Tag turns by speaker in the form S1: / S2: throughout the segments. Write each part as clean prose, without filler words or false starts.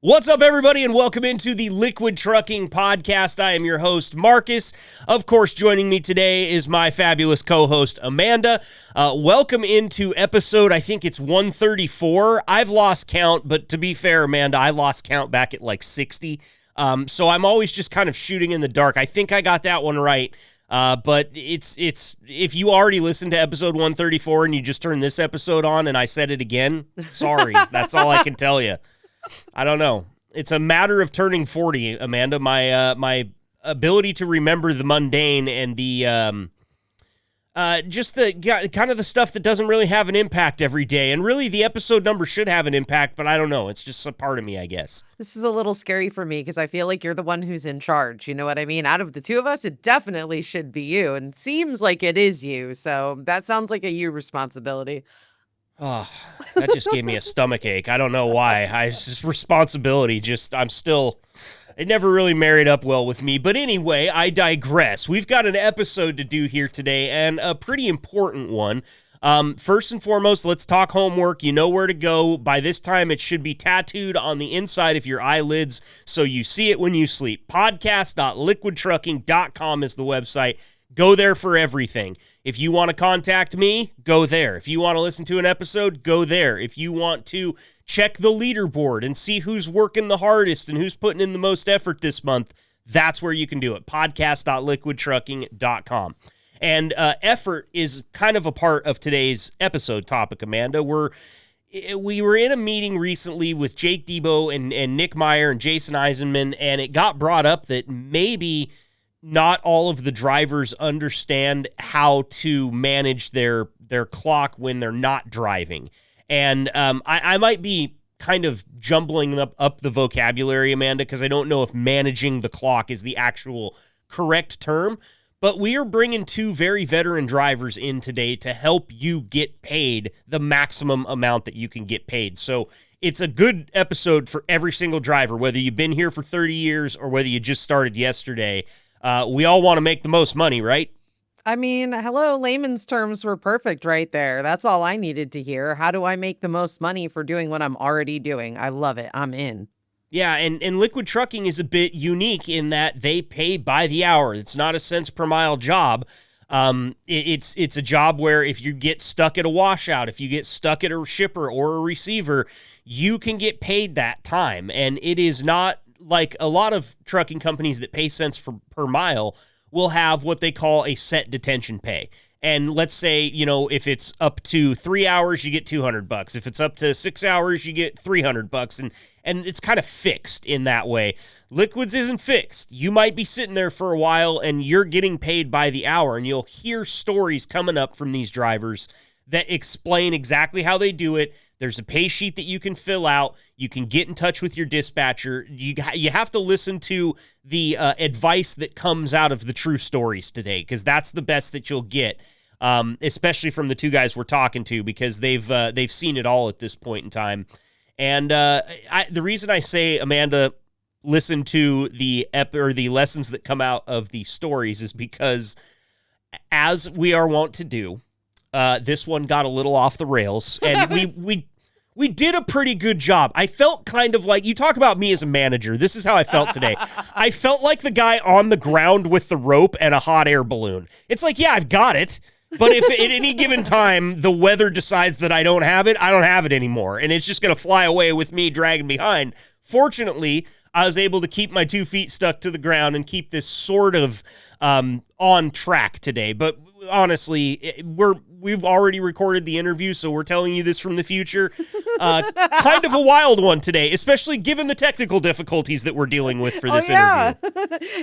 S1: What's up, everybody, and welcome into the Liquid Trucking Podcast. I am your host, Marcus. Of course, joining me today is my fabulous co-host, Amanda. Welcome into episode, I think it's 134. I've lost count, but to be fair, Amanda, I lost count back at like 60. So I'm always just kind of shooting in the dark. I think I got that one right. But it's if you already listened to episode 134 and you just turned this episode on and I said it again, sorry. That's all I can tell you. I don't know. It's a matter of turning 40, Amanda. My ability to remember the mundane and the just the kind of the stuff that doesn't really have an impact every day. And really, the episode number should have an impact, but I don't know. It's just a part of me, I guess.
S2: This is a little scary for me because I feel like you're the one who's in charge. You know what I mean? Out of the two of us, it definitely should be you, and it seems like it is you. So that sounds like a you responsibility.
S1: Oh, that just gave me a stomach ache. I don't know why. It's just responsibility. It never really married up well with me. But anyway, I digress. We've got an episode to do here today, and a pretty important one. First and foremost, let's talk homework. You know where to go. By this time, it should be tattooed on the inside of your eyelids so you see it when you sleep. Podcast.liquidtrucking.com is the website. Go there for everything. If you want to contact me, go there. If you want to listen to an episode, go there. If you want to check the leaderboard and see who's working the hardest and who's putting in the most effort this month, that's where you can do it. Podcast.liquidtrucking.com. And effort is kind of a part of today's episode topic, Amanda. We were in a meeting recently with Jake Debo and Nick Meyer and Jason Eisenman, and it got brought up that maybe not all of the drivers understand how to manage their clock when they're not driving. And I might be kind of jumbling up the vocabulary, Amanda, because I don't know if managing the clock is the actual correct term. But we are bringing two very veteran drivers in today to help you get paid the maximum amount that you can get paid. So it's a good episode for every single driver, whether you've been here for 30 years or whether you just started yesterday. We all want to make the most money, right?
S2: I mean, hello, layman's terms were perfect right there. That's all I needed to hear. How do I make the most money for doing what I'm already doing? I love it. I'm in.
S1: Yeah, and Liquid Trucking is a bit unique in that they pay by the hour. It's not a cents per mile job. It's a job where if you get stuck at a washout, if you get stuck at a shipper or a receiver, you can get paid that time. And it is not like a lot of trucking companies that pay cents per mile will have what they call a set detention pay. And let's say, if it's up to 3 hours, you get $200. If it's up to 6 hours, you get $300. And it's kind of fixed in that way. Liquids isn't fixed. You might be sitting there for a while and you're getting paid by the hour, and you'll hear stories coming up from these drivers that explain exactly how they do it. There's a pay sheet that you can fill out. You can get in touch with your dispatcher. You have to listen to the advice that comes out of the true stories today, because that's the best that you'll get, especially from the two guys we're talking to, because they've seen it all at this point in time. And the reason I say, Amanda, listen to the lessons that come out of the stories is because, as we are wont to do, this one got a little off the rails, and we did a pretty good job. I felt kind of like, you talk about me as a manager. This is how I felt today. I felt like the guy on the ground with the rope and a hot air balloon. It's like, yeah, I've got it. But if at any given time the weather decides that I don't have it anymore. And it's just going to fly away with me dragging behind. Fortunately, I was able to keep my 2 feet stuck to the ground and keep this sort of on track today. But honestly, we've already recorded the interview, so we're telling you this from the future. Kind of a wild one today, especially given the technical difficulties that we're dealing with for this interview.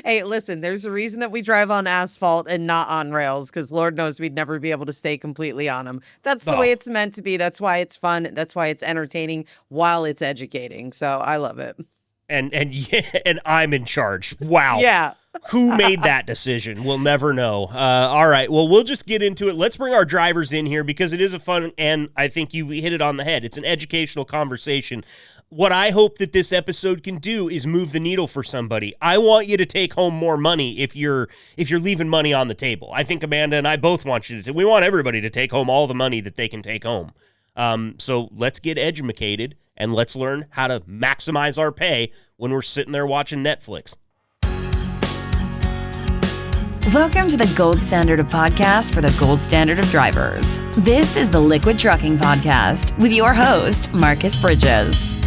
S2: Hey, listen, there's a reason that we drive on asphalt and not on rails, because Lord knows we'd never be able to stay completely on them. That's the way it's meant to be. That's why it's fun. That's why it's entertaining while it's educating. So I love it.
S1: And I'm in charge. Wow.
S2: Yeah.
S1: Who made that decision? We'll never know. All right. Well, we'll just get into it. Let's bring our drivers in here because it is a fun, and I think you hit it on the head. It's an educational conversation. What I hope that this episode can do is move the needle for somebody. I want you to take home more money if you're leaving money on the table. I think Amanda and I both want you to. We want everybody to take home all the money that they can take home. So let's get educated and let's learn how to maximize our pay when we're sitting there watching Netflix.
S3: Welcome to the gold standard of podcasts for the gold standard of drivers. This is the Liquid Trucking Podcast with your host, Marcus Bridges.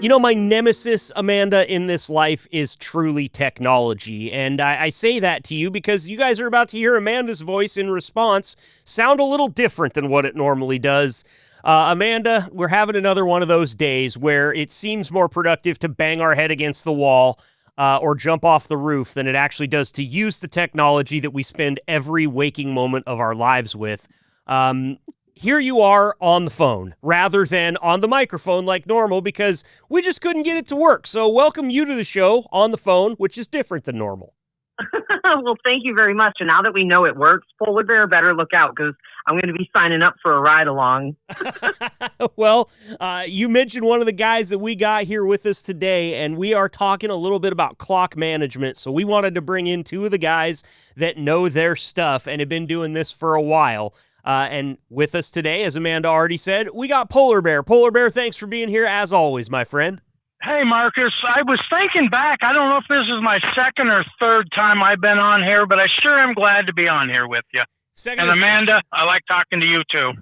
S1: You know, my nemesis, Amanda, in this life is truly technology, and I say that to you because you guys are about to hear Amanda's voice in response sound a little different than what it normally does. Amanda, we're having another one of those days where it seems more productive to bang our head against the wall or jump off the roof than it actually does to use the technology that we spend every waking moment of our lives with. Here you are on the phone rather than on the microphone like normal because we just couldn't get it to work. So welcome you to the show on the phone, which is different than normal.
S4: Well, thank you very much. And now that we know it works, Polar Bear better look out because I'm going to be signing up for a ride along.
S1: Well, you mentioned one of the guys that we got here with us today, and we are talking a little bit about clock management. So we wanted to bring in two of the guys that know their stuff and have been doing this for a while. And with us today, as Amanda already said, we got Polar Bear. Polar Bear, thanks for being here as always, my friend.
S5: Hey, Marcus, I was thinking back. I don't know if this is my second or third time I've been on here, but I sure am glad to be on here with you. And Amanda, I like talking to you too.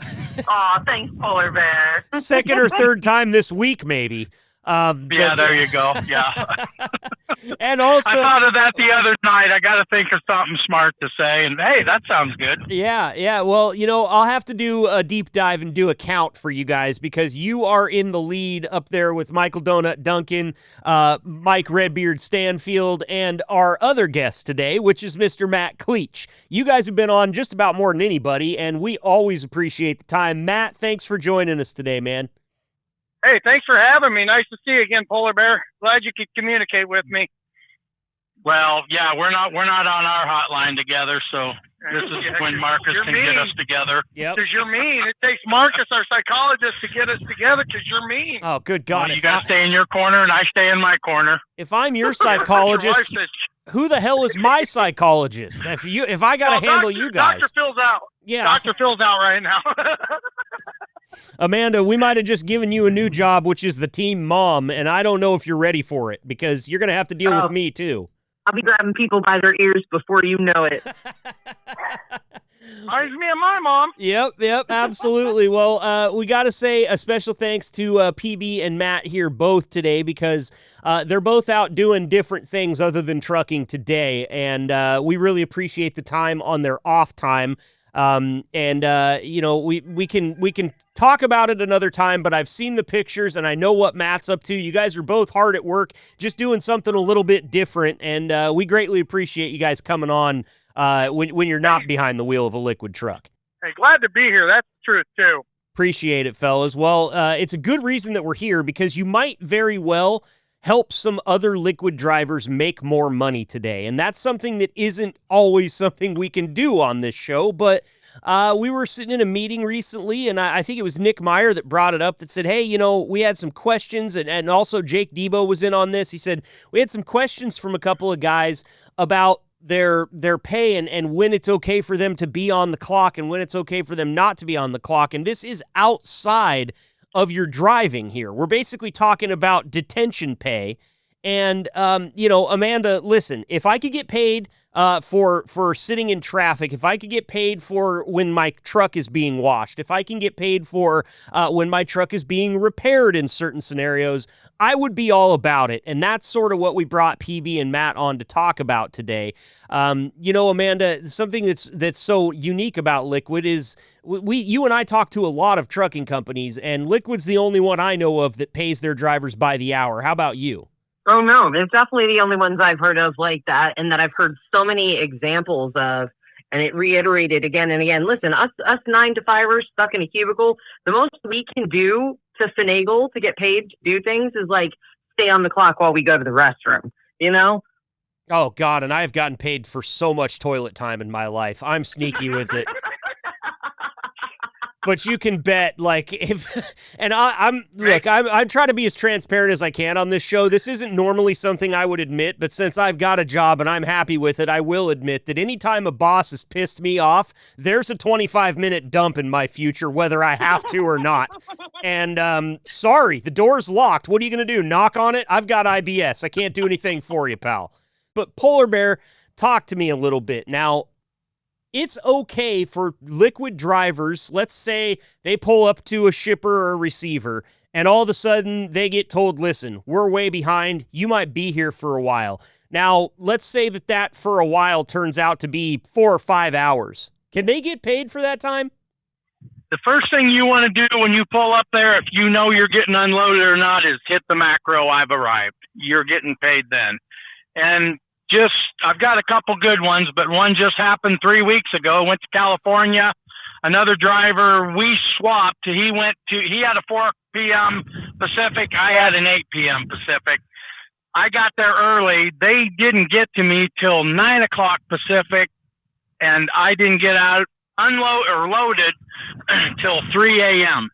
S4: Aw, thanks, Polar Bear.
S1: Second or third time this week, maybe.
S5: Yeah, there you go. Yeah.
S1: And also,
S5: I thought of that the other night. I got to think of something smart to say, and hey, that sounds good.
S1: Yeah. Well, you know, I'll have to do a deep dive and do a count for you guys because you are in the lead up there with Michael Donut Duncan, Mike Redbeard Stanfield, and our other guest today, which is Mr. Matt Cleach. You guys have been on just about more than anybody, and we always appreciate the time. Matt, thanks for joining us today, man.
S5: Hey, thanks for having me. Nice to see you again, Polar Bear. Glad you could communicate with me. Well, yeah, we're not on our hotline together, so this is when Marcus can get us together.
S1: Yep.
S5: Because you're mean. It takes Marcus, our psychologist, to get us together because you're mean.
S1: Oh, good God.
S5: Well, you got to stay in your corner, and I stay in my corner.
S1: If I'm your psychologist, who the hell is my psychologist? If I got to handle you guys.
S5: Dr. Phil's out.
S1: Yeah.
S5: Dr. Phil's out right now.
S1: Amanda, we might have just given you a new job, which is the team mom, and I don't know if you're ready for it because you're going to have to deal with me too.
S4: I'll be grabbing people by their ears before you know it.
S5: Reminds me of my mom.
S1: Yep, absolutely. Well, we got to say a special thanks to PB and Matt here both today because they're both out doing different things other than trucking today, and we really appreciate the time on their off time. You know, we can talk about it another time, but I've seen the pictures and I know what Matt's up to. You guys are both hard at work, just doing something a little bit different. And, we greatly appreciate you guys coming on, when you're not behind the wheel of a liquid truck.
S5: Hey, glad to be here. That's the truth too.
S1: Appreciate it, fellas. Well, it's a good reason that we're here because you might very well help some other liquid drivers make more money today. And that's something that isn't always something we can do on this show, but we were sitting in a meeting recently, and I think it was Nick Meyer that brought it up that said, hey, you know, we had some questions, and also Jake Debo was in on this. He said, we had some questions from a couple of guys about their pay and when it's okay for them to be on the clock and when it's okay for them not to be on the clock. And this is outside of your driving here. We're basically talking about detention pay. And, you know, Amanda, listen, if I could get paid for sitting in traffic, if I could get paid for when my truck is being washed, if I can get paid for when my truck is being repaired in certain scenarios, I would be all about it. And that's sort of what we brought PB and Matt on to talk about today. You know, Amanda, something that's so unique about Liquid is you and I talk to a lot of trucking companies, and Liquid's the only one I know of that pays their drivers by the hour. How about you?
S4: Oh, no, they're definitely the only ones I've heard of like that and that I've heard so many examples of. And it reiterated again and again. Listen, us 9-to-5ers stuck in a cubicle, the most we can do to finagle to get paid to do things is like stay on the clock while we go to the restroom, you know?
S1: Oh, God, and I have gotten paid for so much toilet time in my life. I'm sneaky with it. But you can bet, like, if and I'm trying to be as transparent as I can on this show. This isn't normally something I would admit, but since I've got a job and I'm happy with it, I will admit that anytime a boss has pissed me off, there's a 25-minute dump in my future, whether I have to or not. And sorry, the door's locked. What are you gonna do? Knock on it? I've got IBS. I can't do anything for you, pal. But Polar Bear, talk to me a little bit now. It's okay for liquid drivers, let's say they pull up to a shipper or a receiver, and all of a sudden they get told, listen, we're way behind. You might be here for a while. Now, let's say that for a while turns out to be 4 or 5 hours. Can they get paid for that time?
S5: The first thing you want to do when you pull up there, if you know you're getting unloaded or not, is hit the macro, I've arrived. You're getting paid then. And I've got a couple good ones, but one just happened 3 weeks ago. Went to California. Another driver, we swapped. He had a 4 p.m. Pacific. I had an 8 p.m. Pacific. I got there early. They didn't get to me till 9 o'clock Pacific, and I didn't get out loaded till 3 a.m.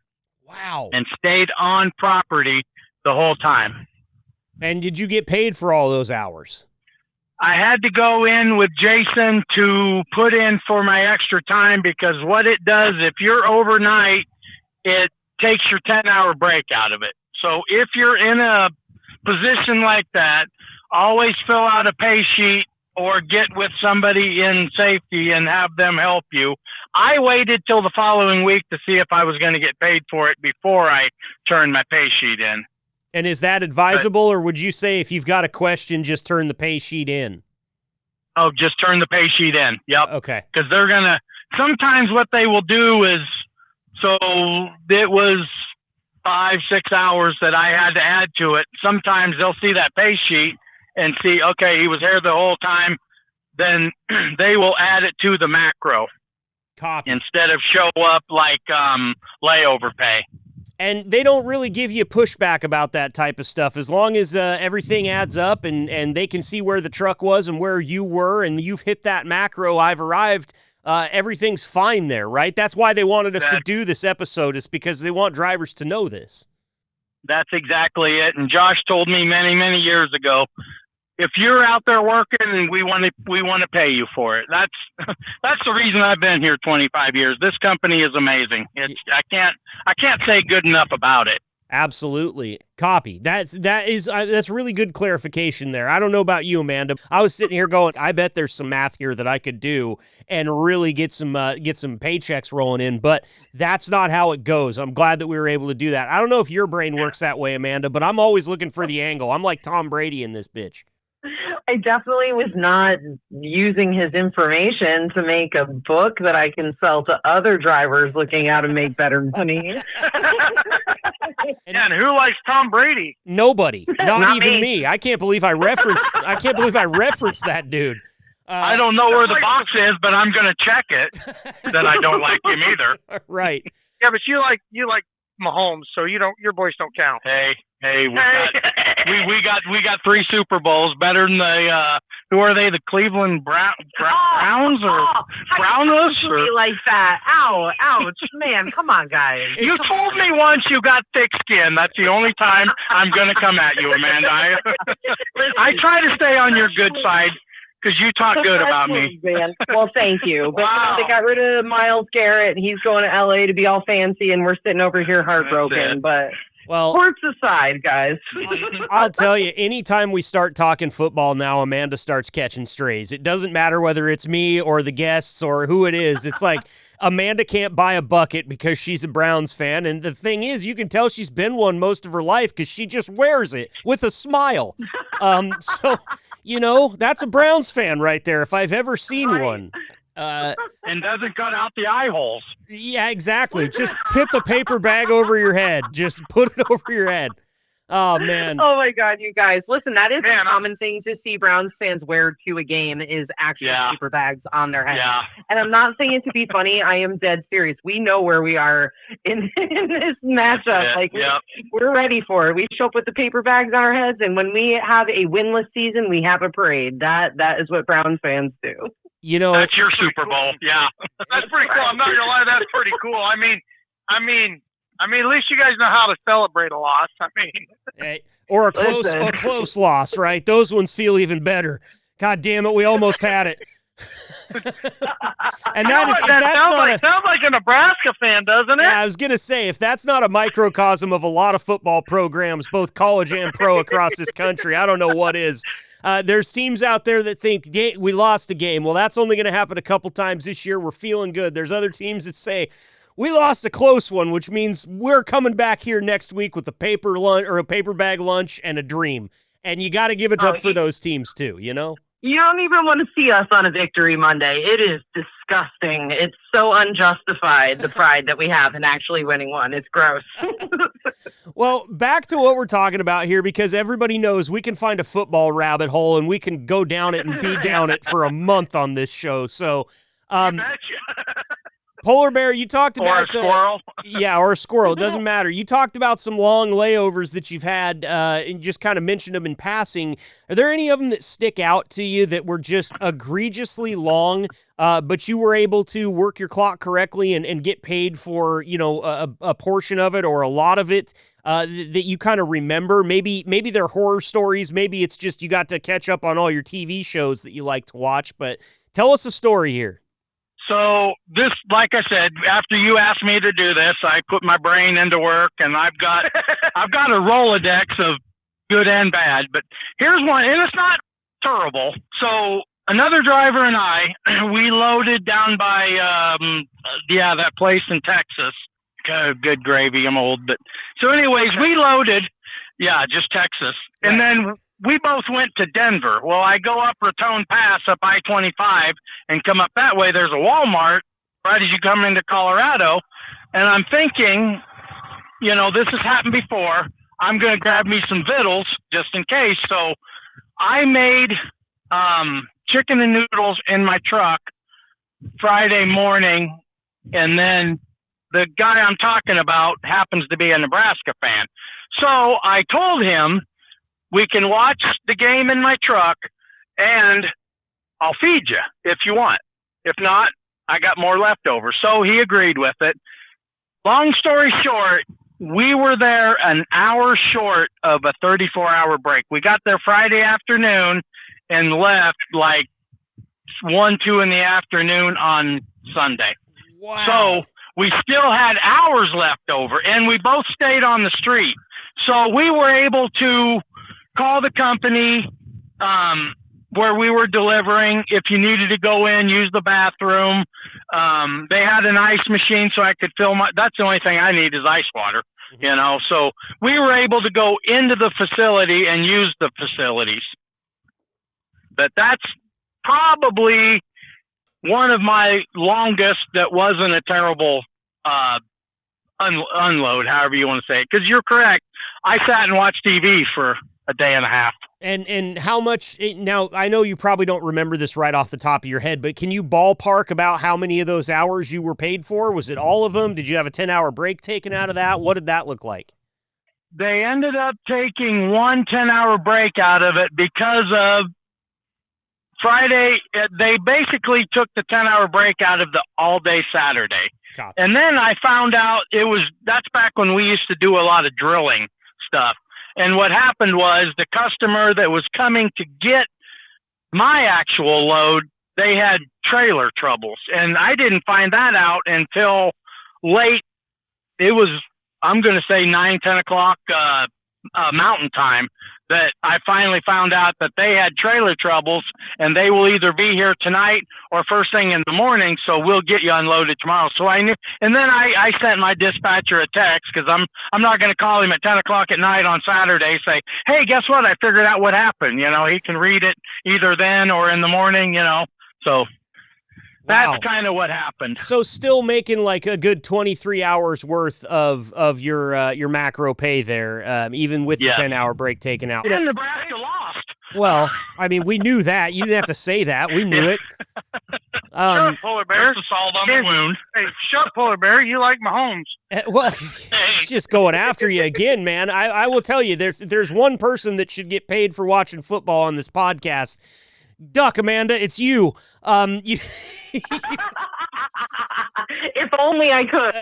S1: Wow.
S5: And stayed on property the whole time.
S1: And did you get paid for all those hours?
S5: I had to go in with Jason to put in for my extra time, because what it does, if you're overnight, it takes your 10-hour break out of it. So if you're in a position like that, always fill out a pay sheet or get with somebody in safety and have them help you. I waited till the following week to see if I was going to get paid for it before I turned my pay sheet in.
S1: And is that advisable, or would you say if you've got a question, just turn the pay sheet in?
S5: Oh, just turn the pay sheet in. Yep.
S1: Okay.
S5: Because they're going to, sometimes what they will do is, so it was 5-6 hours that I had to add to it. Sometimes they'll see that pay sheet and see, okay, he was here the whole time. Then they will add it to the macro.
S1: Copy.
S5: Instead of show up like layover pay.
S1: And they don't really give you pushback about that type of stuff. As long as everything adds up and they can see where the truck was and where you were and you've hit that macro, I've arrived, everything's fine there, right? That's why they wanted us to do this episode, is because they want drivers to know this.
S5: That's exactly it. And Josh told me many, many years ago, if you're out there working, and we want to pay you for it. That's the reason I've been here 25 years. This company is amazing. I can't say good enough about it.
S1: Absolutely. Copy. That's really good clarification there. I don't know about you, Amanda. I was sitting here going, I bet there's some math here that I could do and really get some paychecks rolling in, but that's not how it goes. I'm glad that we were able to do that. I don't know if your brain works that way, Amanda, but I'm always looking for the angle. I'm like Tom Brady in this bitch.
S4: I definitely was not using his information to make a book that I can sell to other drivers looking out to make better money.
S5: And who likes Tom Brady?
S1: Nobody. Not even me. I can't believe I referenced that dude.
S5: I don't know where the box is, but I'm going to check it that I don't like him either.
S1: Right.
S6: Yeah, but you like Mahomes, so your boys don't count.
S5: Hey, we got 3 Super Bowls, better than the who are they? The Cleveland Browns or Browners?
S4: Or like that? Ow, ouch, man! Come on, guys.
S5: You told me once you got thick skin. That's the only time I'm gonna come at you, Amanda. I try to stay on your good side, because you talk good about me.
S4: Man. Well, thank you. But
S5: Wow.
S4: they got rid of Myles Garrett. He's going to LA to be all fancy, and we're sitting over here heartbroken. But
S1: Well,
S4: sports aside, guys.
S1: I'll tell you, anytime we start talking football now, Amanda starts catching strays. It doesn't matter whether it's me or the guests or who it is. It's like Amanda can't buy a bucket because she's a Browns fan. And the thing is, you can tell she's been one most of her life because she just wears it with a smile. So, that's a Browns fan right there, if I've ever seen one.
S5: And doesn't cut out the eye holes.
S1: Yeah, exactly. Just put the paper bag over your head. Just put it over your head. Oh, man.
S4: Oh, my God, you guys. Listen, that is a common thing to see Browns fans wear to a game, is actually paper bags on their head.
S5: Yeah.
S4: And I'm not saying it to be funny. I am dead serious. We know where we are in this matchup. We're ready for it. We show up with the paper bags on our heads, and when we have a winless season, we have a parade. That is what Browns fans do.
S5: That's your Super Bowl. Yeah.
S6: That's pretty cool. I'm not gonna lie, that's pretty cool. I mean, I mean, at least you guys know how to celebrate a loss. I mean,
S1: Hey, or a close loss, right? Those ones feel even better. God damn it, we almost had it. And
S6: sounds like a Nebraska fan, doesn't it?
S1: Yeah, I was gonna say, if that's not a microcosm of a lot of football programs, both college and pro across this country, I don't know what is. There's teams out there that think we lost a game. Well, that's only going to happen a couple times this year. We're feeling good. There's other teams that say we lost a close one, which means we're coming back here next week with a paper lunch or a paper bag lunch and a dream. And you got to give it up for those teams too, you know?
S4: You don't even want to see us on a victory Monday. It is disgusting. It's so unjustified, the pride that we have in actually winning one. It's gross.
S1: Well, back to what we're talking about here, because everybody knows we can find a football rabbit hole and we can go down it and be down it for a month on this show. So, Polar Bear, you talked about...
S5: Or a squirrel.
S1: Yeah, or a squirrel. It doesn't matter. You talked about some long layovers that you've had and just kind of mentioned them in passing. Are there any of them that stick out to you that were just egregiously long, but you were able to work your clock correctly and get paid for, you know, a portion of it or a lot of it that you kind of remember? Maybe they're horror stories. Maybe it's just you got to catch up on all your TV shows that you like to watch. But tell us a story here.
S5: So this, like I said, after you asked me to do this, I put my brain into work, and I've got a Rolodex of good and bad. But here's one, and it's not terrible. So another driver and I, we loaded down by that place in Texas. Good gravy, I'm old, but so anyways, we loaded, just Texas, and then we both went to Denver. Well, I go up Raton Pass up I-25 and come up that way. There's a Walmart right as you come into Colorado. And I'm thinking, you know, this has happened before. I'm going to grab me some vittles just in case. So I made chicken and noodles in my truck Friday morning. And then the guy I'm talking about happens to be a Nebraska fan. So I told him, we can watch the game in my truck, and I'll feed you if you want. If not, I got more leftovers. So he agreed with it. Long story short, we were there an hour short of a 34-hour break. We got there Friday afternoon and left like 1, 2 in the afternoon on Sunday.
S1: Wow.
S5: So we still had hours left over, and we both stayed on the street. So we were able to call the company where we were delivering. If you needed to go in, use the bathroom. They had an ice machine so I could fill that's the only thing I need is ice water, you know. So we were able to go into the facility and use the facilities. But that's probably one of my longest that wasn't a terrible unload, however you want to say it. Because you're correct. I sat and watched TV for a day and a half.
S1: And how much, now I know you probably don't remember this right off the top of your head, but can you ballpark about how many of those hours you were paid for? Was it all of them? Did you have a 10-hour break taken out of that? What did that look like?
S5: They ended up taking one 10-hour break out of it because of Friday. They basically took the 10-hour break out of the all-day Saturday.
S1: Copy.
S5: And then I found out that's back when we used to do a lot of drilling stuff. And what happened was the customer that was coming to get my actual load, they had trailer troubles. And I didn't find that out until late. It was, I'm going to say 9, 10 o'clock mountain time that I finally found out that they had trailer troubles, and they will either be here tonight or first thing in the morning. So we'll get you unloaded tomorrow. So I knew, and then I sent my dispatcher a text, because I'm not going to call him at 10 o'clock at night on Saturday, say, hey, guess what? I figured out what happened. You know, he can read it either then or in the morning, you know. So that's kind of what happened.
S1: So still making like a good 23 hours worth of your macro pay there, even with the 10-hour break taken out.
S5: And Nebraska lost.
S1: Well, I mean, we knew that. You didn't have to say that. We knew it.
S6: Shut Polar Bear.
S5: That's the salt on the wound.
S6: Hey, shut Polar Bear. You like Mahomes.
S1: Well, he's just going after you again, man. I will tell you, there's one person that should get paid for watching football on this podcast. Duck, Amanda, it's you.
S4: If only I could.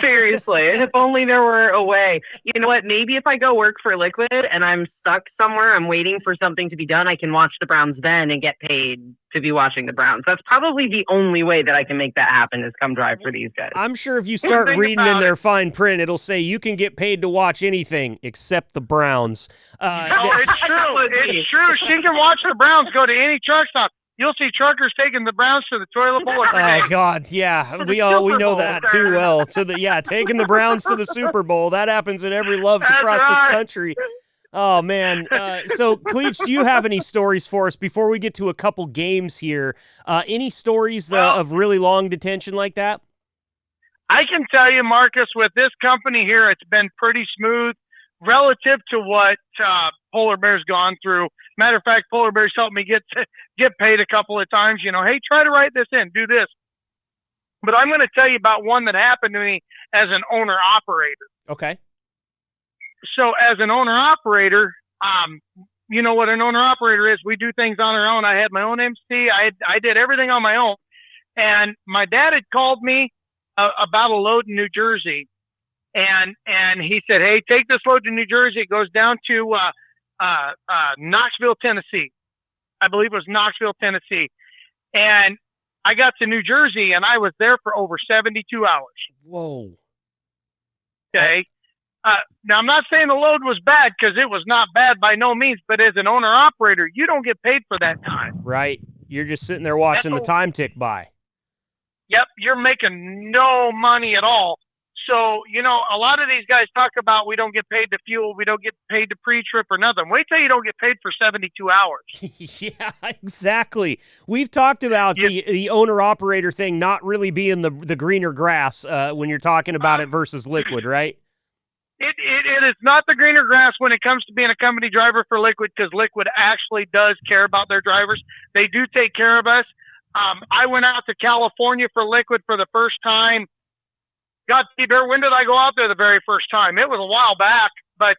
S4: Seriously. And if only there were a way. You know what? Maybe if I go work for Liquid and I'm stuck somewhere, I'm waiting for something to be done, I can watch the Browns then and get paid to be watching the Browns. That's probably the only way that I can make that happen is come drive for these guys.
S1: I'm sure if you start reading in their fine print, it'll say you can get paid to watch anything except the Browns.
S6: It's true. It's true. She can watch the Browns go to any truck stop. You'll see truckers taking the Browns to the toilet bowl every day.
S1: Oh God, yeah, we know that too well. So taking the Browns to the Super Bowl, that happens in every loves across this country. Oh man. So Cleach, do you have any stories for us before we get to a couple games here? Any stories of really long detention like that?
S6: I can tell you, Marcus, with this company here, it's been pretty smooth relative to what Polar Bear's gone through. Matter of fact, Polar Bear's helped me get paid a couple of times. You know, hey, try to write this in, do this. But I'm going to tell you about one that happened to me as an owner-operator.
S1: Okay.
S6: So as an owner-operator, you know what an owner-operator is. We do things on our own. I had my own MC. I did everything on my own. And my dad had called me about a load in New Jersey. And he said, hey, take this load to New Jersey. It goes down to Knoxville, Tennessee. I believe it was Knoxville, Tennessee. And I got to New Jersey, and I was there for over 72 hours.
S1: Whoa.
S6: Okay. Now, I'm not saying the load was bad, because it was not bad by no means. But as an owner-operator, you don't get paid for that time.
S1: Right. You're just sitting there watching the time tick by.
S6: Yep. You're making no money at all. So, you know, a lot of these guys talk about we don't get paid to fuel, we don't get paid to pre-trip or nothing. Wait till you don't get paid for 72 hours.
S1: Yeah, exactly. We've talked about the owner-operator thing not really being the greener grass when you're talking about it versus Liquid, right?
S6: It is not the greener grass when it comes to being a company driver for Liquid, because Liquid actually does care about their drivers. They do take care of us. I went out to California for Liquid for the first time. God, T-Bear, when did I go out there the very first time? It was a while back, but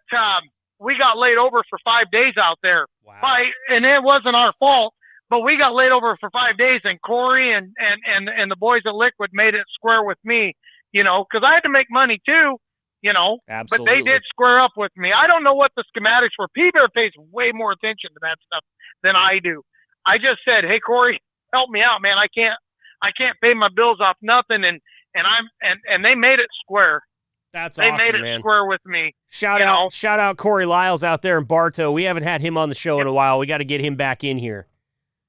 S6: we got laid over for 5 days out there.
S1: Wow.
S6: And it wasn't our fault, but we got laid over for 5 days, and Corey and the boys at Liquid made it square with me, you know, because I had to make money too, you know.
S1: Absolutely.
S6: But they did square up with me. I don't know what the schematics were. P-Bear pays way more attention to that stuff than I do. I just said, hey, Corey, help me out, man. I can't pay my bills off nothing, and they made it square.
S1: That's
S6: they
S1: awesome,
S6: made it
S1: man.
S6: square with me.
S1: Shout out Corey Lyles out there in Bartow. We haven't had him on the show in a while. We got to get him back in here.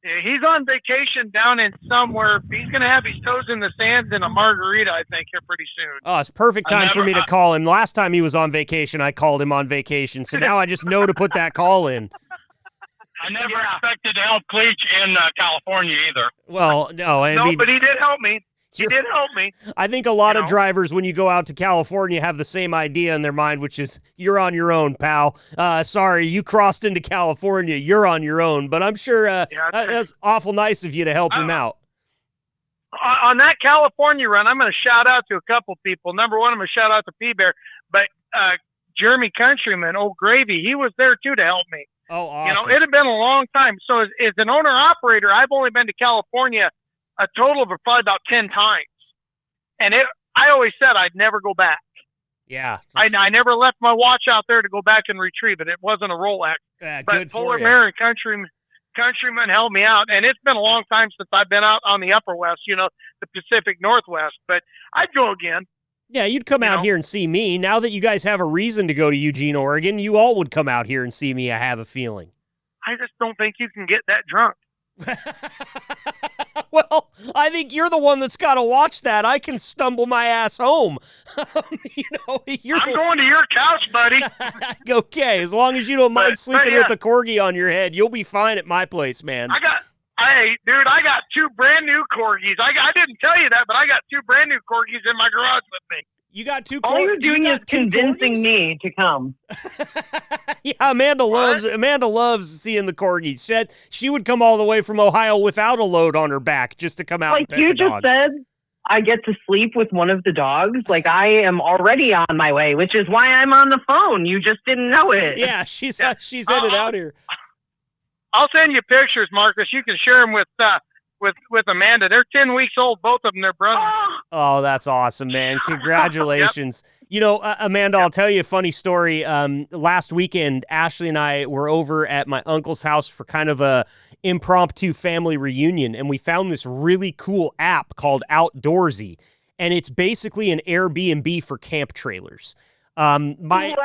S6: Yeah, he's on vacation down in somewhere. He's going to have his toes in the sands in a margarita, I think, here pretty soon.
S1: Oh, it's perfect time for me to call him. Last time he was on vacation, I called him on vacation. So now I just know to put that call in.
S5: I never expected to help Cleach in California either.
S1: Well, no. I mean,
S6: but he did help me. He did help me.
S1: I think a lot of drivers, when you go out to California, have the same idea in their mind, which is, you're on your own, pal. Sorry, you crossed into California. You're on your own. But I'm sure that's awful nice of you to help him out.
S6: On that California run, I'm going to shout out to a couple people. Number one, I'm going to shout out to P-Bear. But Jeremy Countryman, Old Gravy, he was there, too, to help me.
S1: Oh, awesome.
S6: You know, it had been a long time. So as an owner-operator, I've only been to California a total of probably about 10 times. And I always said I'd never go back.
S1: Yeah.
S6: I never left my watch out there to go back and retrieve it. It wasn't a Rolex. But Polar Bear and Countryman helped me out. And it's been a long time since I've been out on the Upper West, you know, the Pacific Northwest. But I'd go again.
S1: Yeah, you'd come out here and see me. Now that you guys have a reason to go to Eugene, Oregon, you all would come out here and see me, I have a feeling.
S6: I just don't think you can get that drunk.
S1: Well, I think you're the one that's got to watch that. I can stumble my ass home.
S6: I'm going to your couch, buddy.
S1: Okay, as long as you don't mind sleeping with a corgi on your head, you'll be fine at my place, man.
S6: Hey, dude, I got 2 brand new corgis. I didn't tell you that, but I got 2 brand new corgis in my garage with me.
S1: You got 2 corgis?
S4: All you're doing is convincing me to come.
S1: Yeah, Amanda loves seeing the corgis. She would come all the way from Ohio without a load on her back just to come out and pet the dogs.
S4: Like you just said, I get to sleep with one of the dogs. Like, I am already on my way, which is why I'm on the phone. You just didn't know it.
S1: Yeah, she's headed out here.
S6: I'll send you pictures, Marcus. You can share them with with Amanda. They're 10 weeks old, both of them. They're brothers.
S1: Oh, that's awesome, man. Congratulations. You know, Amanda, I'll tell you a funny story. Last weekend, Ashley and I were over at my uncle's house for kind of a impromptu family reunion, and we found this really cool app called Outdoorsy, and it's basically an Airbnb for camp trailers. My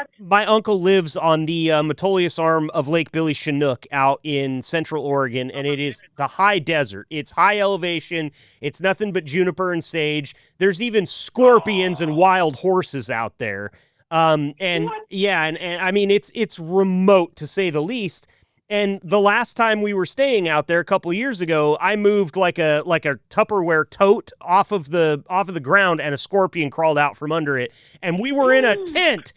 S1: uncle lives on the Metolius arm of Lake Billy Chinook out in Central Oregon, and it is the high desert. It's high elevation. It's nothing but juniper and sage. There's even scorpions and wild horses out there. And I mean, it's remote to say the least. And the last time we were staying out there a couple years ago, I moved like a Tupperware tote off of the ground, and a scorpion crawled out from under it. And we were in a tent.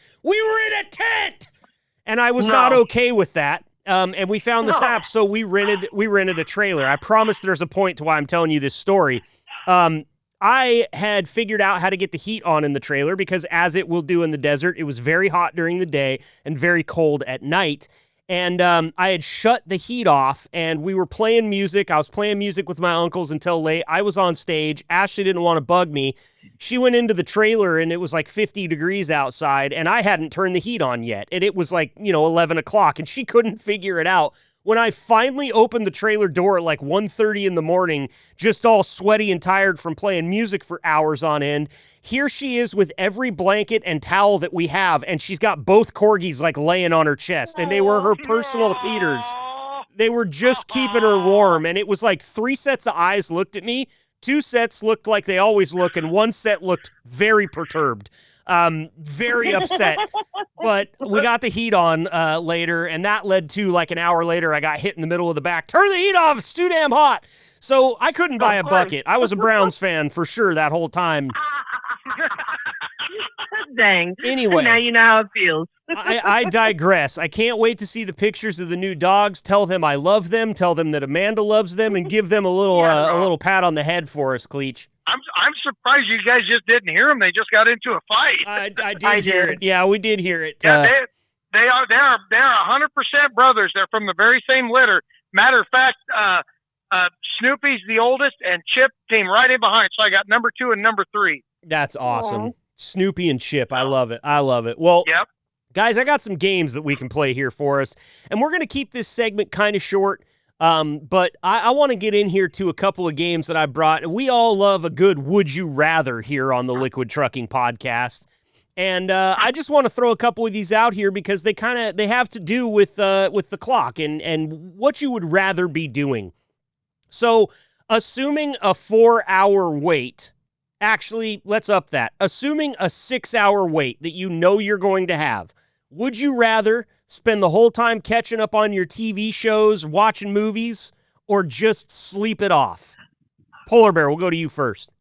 S1: And I was not okay with that. And we found this app, so we rented a trailer. I promise there's a point to why I'm telling you this story. I had figured out how to get the heat on in the trailer because, as it will do in the desert, it was very hot during the day and very cold at night. And I had shut the heat off, and we were playing music. I was playing music with my uncles until late. I was on stage. Ashley didn't want to bug me. She went into the trailer, and it was like 50 degrees outside, and I hadn't turned the heat on yet. And it was like, 11 o'clock, and she couldn't figure it out. When I finally opened the trailer door at like 1:30 in the morning, just all sweaty and tired from playing music for hours on end, here she is with every blanket and towel that we have, and she's got both corgis like laying on her chest, and they were her personal theaters. They were just keeping her warm, and it was like 3 sets of eyes looked at me, 2 sets looked like they always look, and 1 set looked very perturbed. Very upset, but we got the heat on later, and that led to like an hour later, I got hit in the middle of the back. Turn the heat off. It's too damn hot. So I couldn't buy a bucket. I was a Browns fan for sure that whole time.
S4: Dang.
S1: Anyway.
S4: Now you know how it feels.
S1: I digress. I can't wait to see the pictures of the new dogs. Tell them I love them. Tell them that Amanda loves them, and give them a little pat on the head for us, Cleach.
S6: I'm surprised you guys just didn't hear them. They just got into a fight.
S1: I did hear it. Yeah, we did hear it.
S6: Yeah, they are 100% brothers. They're from the very same litter. Matter of fact, Snoopy's the oldest, and Chip came right in behind. So I got number 2 and number 3.
S1: That's awesome. Aww. Snoopy and Chip. I love it. Well,
S6: yep.
S1: Guys, I got some games that we can play here for us, and we're going to keep this segment kind of short. But I want to get in here to a couple of games that I brought. We all love a good Would You Rather here on the Liquid Trucking Podcast. And I just want to throw a couple of these out here because they have to do with the clock and what you would rather be doing. So, assuming a 4-hour wait, actually, let's up that. Assuming a 6-hour wait that you know you're going to have, would you rather spend the whole time catching up on your TV shows, watching movies, or just sleep it off? Polar Bear, we'll go to you first.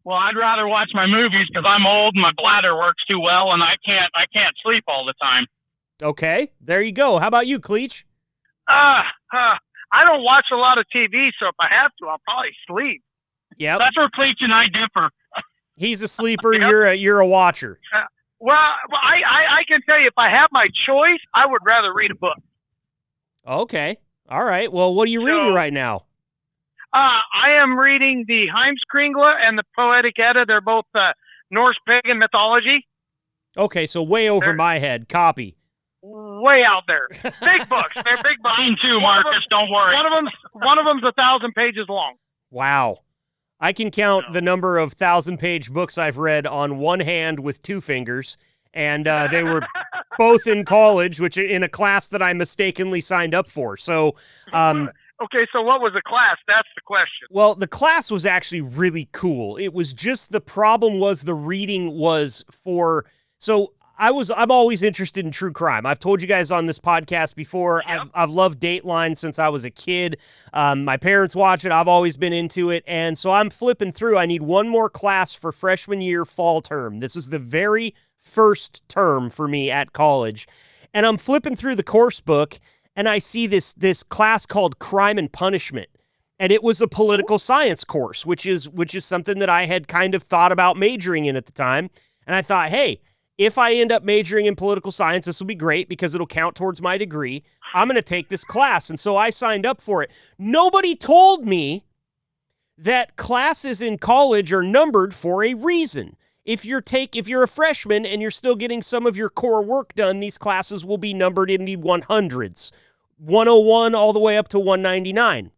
S5: Well, I'd rather watch my movies because I'm old and my bladder works too well, and I can't sleep all the time.
S1: Okay, there you go. How about you, Cleach?
S6: I don't watch a lot of TV, so if I have to, I'll probably sleep.
S1: Yeah,
S5: that's where Cleach and I differ.
S1: He's a sleeper. Yep. You're a watcher.
S6: Well, I can tell you, if I have my choice, I would rather read a book.
S1: Okay. All right. Well, what are you reading right now?
S6: I am reading the Heimskringla and the Poetic Edda. They're both Norse pagan mythology.
S1: Okay, so way over my head. Copy.
S6: Way out there. Big books. They're big books.
S5: Mine too, Marcus. Don't worry.
S6: One of them's 1,000 pages long.
S1: Wow. I can count the number of 1,000-page books I've read on one hand with 2 fingers, and they were both in college, which in a class that I mistakenly signed up for. So,
S6: okay, so what was the class? That's the question.
S1: Well, the class was actually really cool. It was just the problem was the reading was for so. I'm always interested in true crime. I've told you guys on this podcast before, yep. I've loved Dateline since I was a kid. My parents watch it. I've always been into it. And so I'm flipping through. I need one more class for freshman year fall term. This is the very first term for me at college. And I'm flipping through the course book, and I see this class called Crime and Punishment. And it was a political science course, which is something that I had kind of thought about majoring in at the time. And I thought, hey, if I end up majoring in political science, this will be great because it'll count towards my degree. I'm going to take this class. And so I signed up for it. Nobody told me that classes in college are numbered for a reason. If you're a freshman and you're still getting some of your core work done, these classes will be numbered in the 100s, 101 all the way up to 199.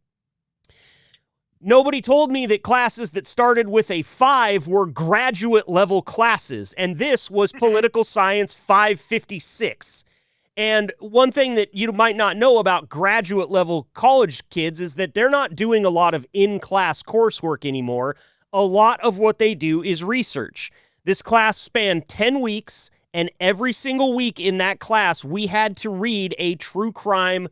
S1: Nobody told me that classes that started with a 5 were graduate level classes, and this was Political Science 556. And one thing that you might not know about graduate level college kids is that they're not doing a lot of in-class coursework anymore. A lot of what they do is research. This class spanned 10 weeks, and every single week in that class, we had to read a true crime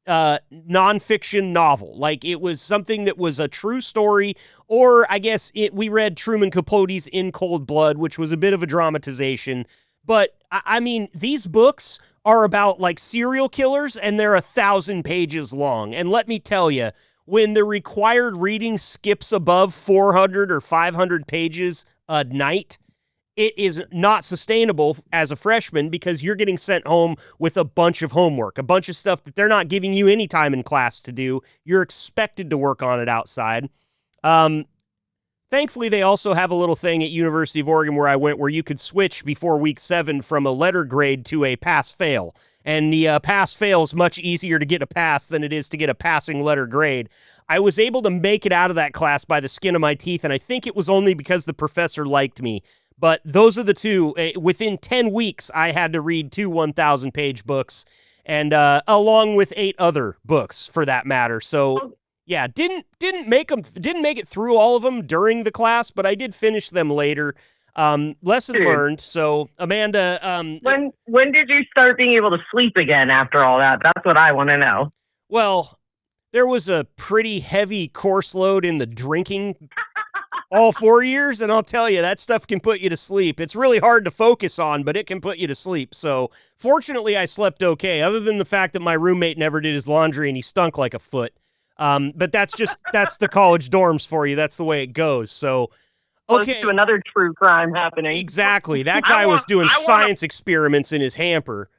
S1: nonfiction novel. Like, it was something that was a true story, or I guess we read Truman Capote's In Cold Blood, which was a bit of a dramatization. But, I mean, these books are about, like, serial killers, and they're 1,000 pages long. And let me tell you, when the required reading skips above 400 or 500 pages a night, it is not sustainable as a freshman because you're getting sent home with a bunch of homework, a bunch of stuff that they're not giving you any time in class to do. You're expected to work on it outside. Thankfully, they also have a little thing at University of Oregon where I went where you could switch before week 7 from a letter grade to a pass-fail. And the pass-fail is much easier to get a pass than it is to get a passing letter grade. I was able to make it out of that class by the skin of my teeth, and I think it was only because the professor liked me. But those are the two. Within 10 weeks, I had to read 2 1,000-page books, and along with 8 other books, for that matter. So, yeah, didn't make it through all of them during the class, but I did finish them later. Lesson learned. So, Amanda,
S4: when did you start being able to sleep again after all that? That's what I want to know.
S1: Well, there was a pretty heavy course load in the drinking all 4 years, and I'll tell you, that stuff can put you to sleep. It's really hard to focus on, but it can put you to sleep. So, fortunately, I slept okay, other than the fact that my roommate never did his laundry and he stunk like a foot. But that's the college dorms for you. That's the way it goes. So, okay.
S4: Close to another true crime happening.
S1: Exactly. That guy was doing science experiments in his hamper.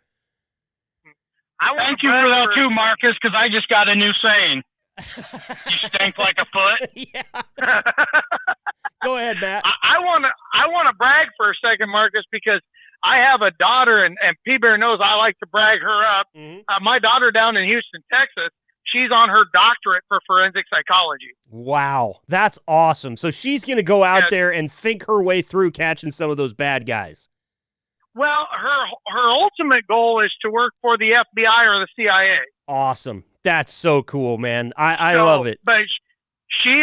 S5: Thank you for that too, Marcus, because I just got a new saying. You stink like a foot.
S1: Yeah. Go ahead, Matt.
S6: I want to brag for a second, Marcus, because I have a daughter, and P-Bear knows I like to brag her up.
S1: Mm-hmm.
S6: My daughter down in Houston, Texas, she's on her doctorate for forensic psychology.
S1: Wow, that's awesome. So she's going to go out there and think her way through catching some of those bad guys.
S6: Well, her ultimate goal is to work for the FBI or the CIA.
S1: Awesome. That's so cool, man. I love it.
S6: But she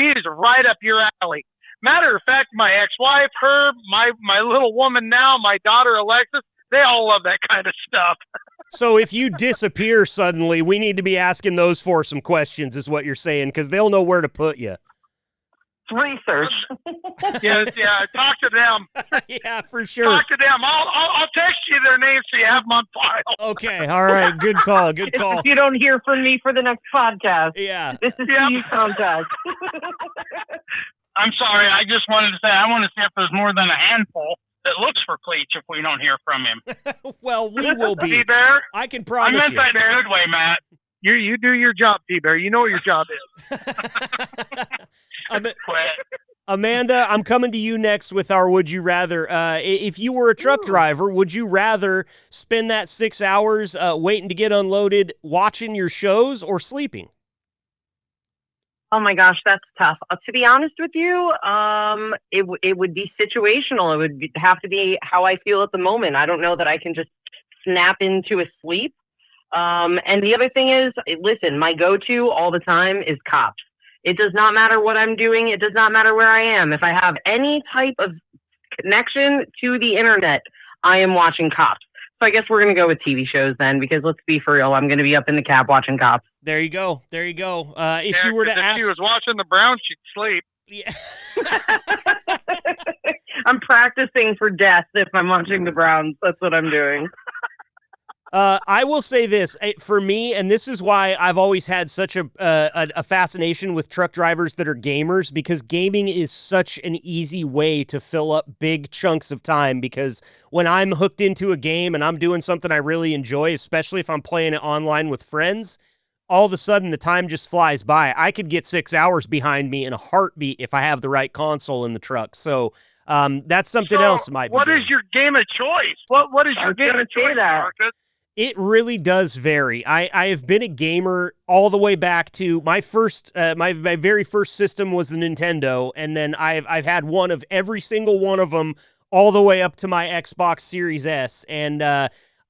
S6: is right up your alley. Matter of fact, my ex-wife, her, my little woman now, my daughter Alexis, they all love that kind of stuff.
S1: So if you disappear suddenly, we need to be asking those for some questions, is what you're saying, because they'll know where to put you.
S4: Research.
S6: Yeah, talk to them.
S1: Yeah, for sure.
S6: Talk to them. I'll text you their names so you have them on file.
S1: Okay, all right. Good call. Good call.
S4: If you don't hear from me for the next podcast,
S1: yeah,
S4: this is who you contact.
S5: I'm sorry. I just wanted to say I want to see if there's more than a handful that looks for Cleach if we don't hear from him.
S1: Well, we will be.
S6: P-Bear,
S1: I can promise
S5: I meant that in a good way, Matt.
S6: You do your job, P-Bear. You know what your job is.
S1: Amanda, I'm coming to you next with our Would You Rather. If you were a truck driver, would you rather spend that 6 hours waiting to get unloaded, watching your shows, or sleeping?
S4: Oh my gosh, that's tough. To be honest with you, it would be situational. It would have to be how I feel at the moment. I don't know that I can just snap into a sleep. And the other thing is, listen, my go-to all the time is Cops. It does not matter what I'm doing. It does not matter where I am. If I have any type of connection to the internet, I am watching Cops. So I guess we're going to go with TV shows then, because let's be for real. I'm going to be up in the cab watching Cops.
S1: There you go. There you go. If she were to
S6: if
S1: ask...
S6: she was watching the Browns, she'd sleep.
S1: Yeah.
S4: I'm practicing for death if I'm watching the Browns. That's what I'm doing.
S1: I will say this, for me, and this is why I've always had such a fascination with truck drivers that are gamers, because gaming is such an easy way to fill up big chunks of time, because when I'm hooked into a game and I'm doing something I really enjoy, especially if I'm playing it online with friends, all of a sudden the time just flies by. I could get 6 hours behind me in a heartbeat if I have the right console in the truck. So that's something else might be
S6: What
S1: doing.
S6: is your game of choice? What is your game of choice, Marcus?
S1: It really does vary. I have been a gamer all the way back to my first, my very first system was the Nintendo, and then I've had one of every single one of them all the way up to my Xbox Series S, and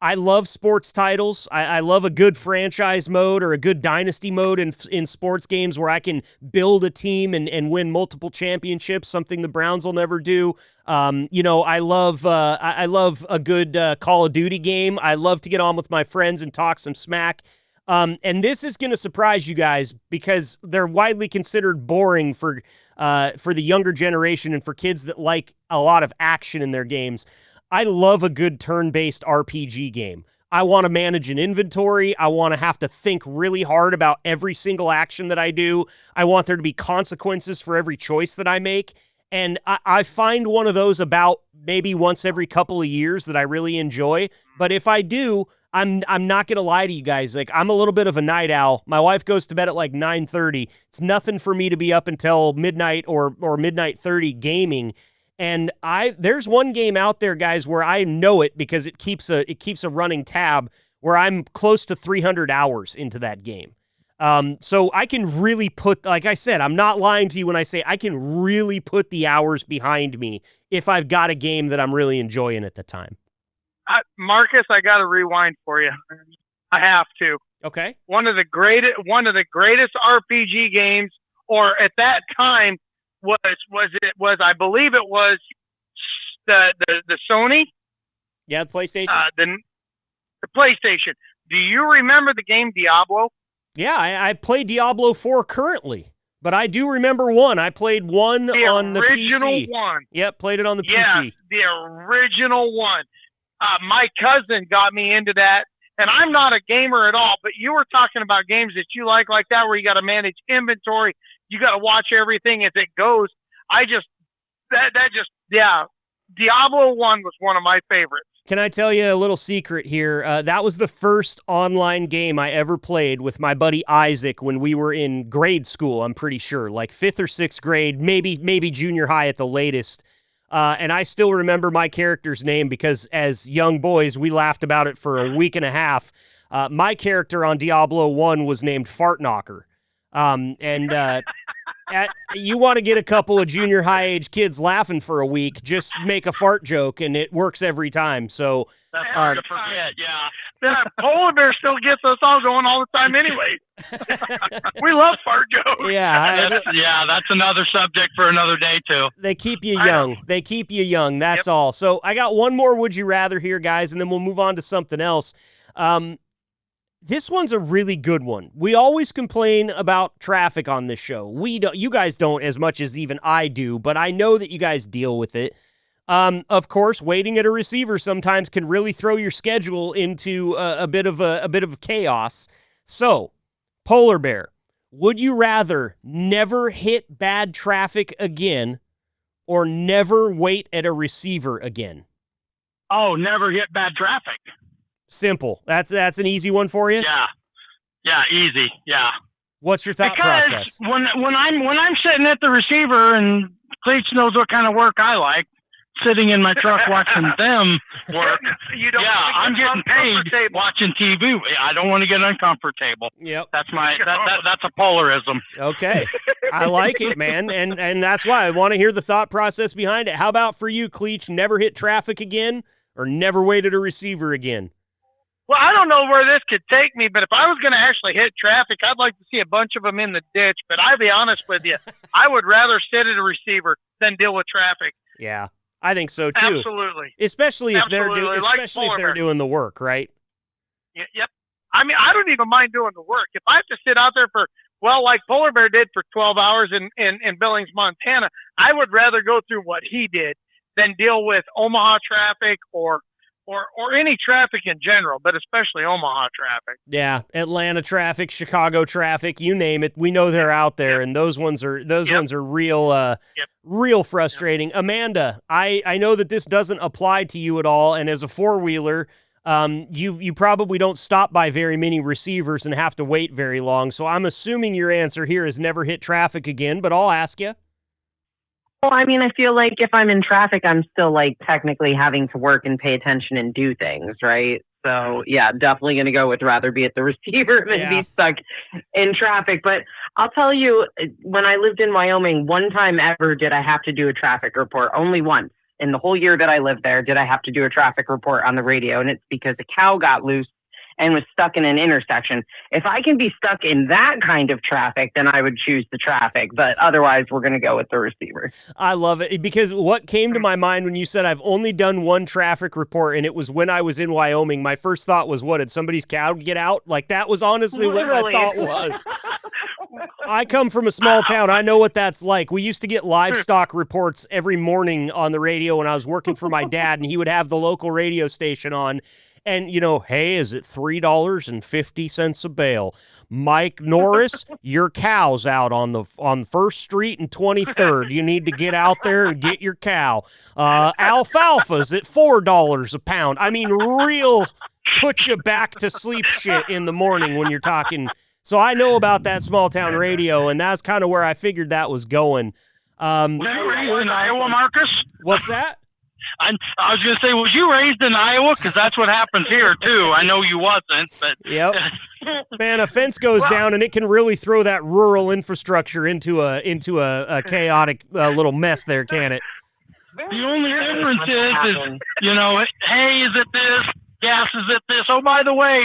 S1: I love sports titles. I love a good franchise mode or a good dynasty mode in sports games where I can build a team and win multiple championships, something the Browns will never do. I love a good Call of Duty game. I love to get on with my friends and talk some smack. And this is going to surprise you guys because they're widely considered boring for the younger generation and for kids that like a lot of action in their games. I love a good turn-based RPG game. I want to manage an inventory. I want to have to think really hard about every single action that I do. I want there to be consequences for every choice that I make. And I find one of those about maybe once every couple of years that I really enjoy. But if I do, I'm not going to lie to you guys. Like, I'm a little bit of a night owl. My wife goes to bed at like 9:30. It's nothing for me to be up until midnight or midnight 30 gaming. And there's one game out there, guys, where I know it because it keeps a running tab where I'm close to 300 hours into that game. So I can really put, like I said, I'm not lying to you when I say I can really put the hours behind me if I've got a game that I'm really enjoying at the time.
S6: Marcus, I got to rewind for you. I have to.
S1: Okay.
S6: One of the greatest RPG games, or at that time, I believe it was the Sony.
S1: Yeah, the PlayStation.
S6: The PlayStation. Do you remember the game Diablo?
S1: Yeah, I play Diablo 4 currently, but I do remember one. I played one on the PC.
S6: The original one.
S1: Yep, played it on the PC.
S6: Yeah, the original one. My cousin got me into that, and I'm not a gamer at all, but you were talking about games that you like that, where you got to manage inventory. You got to watch everything as it goes. Diablo 1 was one of my favorites.
S1: Can I tell you a little secret here? That was the first online game I ever played with my buddy Isaac when we were in grade school, I'm pretty sure, like 5th or 6th grade, maybe junior high at the latest. And I still remember my character's name because as young boys, we laughed about it for a week and a half. My character on Diablo 1 was named Fart Knocker. You want to get a couple of junior high age kids laughing for a week, just make a fart joke and it works every time. So
S5: that's hard to forget.
S6: Yeah. Polar Bear still gets us all going all the time anyway. We love fart jokes.
S1: Yeah.
S5: That's another subject for another day too.
S1: They keep you young. That's all. So I got one more Would You Rather here, guys, and then we'll move on to something else. This one's a really good one. We always complain about traffic on this show. You guys don't as much as even I do, but I know that you guys deal with it. Of course, waiting at a receiver sometimes can really throw your schedule into a bit of chaos. So, Polar Bear, would you rather never hit bad traffic again or never wait at a receiver again?
S5: Oh, never hit bad traffic.
S1: Simple. That's an easy one for you?
S5: Yeah, easy. Yeah.
S1: What's your thought process?
S5: When I'm sitting at the receiver and Cleach knows what kind of work I like, sitting in my truck watching them work. I'm getting paid watching TV. I don't want to get uncomfortable.
S1: Yep.
S5: That's a polarism.
S1: Okay. I like it, man. And that's why I want to hear the thought process behind it. How about for you, Cleach? Never hit traffic again or never wait at a receiver again?
S6: Well, I don't know where this could take me, but if I was going to actually hit traffic, I'd like to see a bunch of them in the ditch. But I'll be honest with you, I would rather sit at a receiver than deal with traffic.
S1: Yeah, I think so too.
S6: Especially
S1: if they're doing the work, right?
S6: Yep. I mean, I don't even mind doing the work. If I have to sit out there like Polar Bear did for 12 hours in Billings, Montana, I would rather go through what he did than deal with Omaha traffic or any traffic in general, but especially Omaha traffic.
S1: Yeah, Atlanta traffic, Chicago traffic, you name it. We know they're out there, and those ones are real frustrating. Amanda, I know that this doesn't apply to you at all, and as a four-wheeler, you probably don't stop by very many receivers and have to wait very long. So I'm assuming your answer here is never hit traffic again, but I'll ask you.
S4: Well, I mean, I feel like if I'm in traffic, I'm still like technically having to work and pay attention and do things, right? So yeah, definitely going to go with rather be at the receiver than be stuck in traffic. But I'll tell you, when I lived in Wyoming, one time ever did I have to do a traffic report. Only once in the whole year that I lived there did I have to do a traffic report on the radio. And it's because a cow got loose and was stuck in an intersection. If I can be stuck in that kind of traffic, then I would choose the traffic. But otherwise, we're going to go with the receiver.
S1: I love it because what came to my mind when you said I've only done one traffic report, and it was when I was in Wyoming, my first thought was, what, did somebody's cow get out? Like, that was honestly what my thought was. I come from a small town. I know what that's like. We used to get livestock reports every morning on the radio when I was working for my dad, and he would have the local radio station on. And, you know, hey, is it $3.50 a bale? Mike Norris, your cow's out on 1st Street and 23rd. You need to get out there and get your cow. Alfalfa's at $4 a pound. I mean, real put you back to sleep shit in the morning when you're talking. So I know about that small town radio, and that's kind of where I figured that was going.
S5: Was you raised in Iowa, Marcus?
S1: What's that?
S5: I was going to say, was you raised in Iowa? Because that's what happens here, too. I know you wasn't, but...
S1: Yep. Man, a fence goes down, and it can really throw that rural infrastructure into a chaotic little mess there, can it?
S5: The only difference is, you know, hey, is it this? Gas, is it this? Oh, by the way,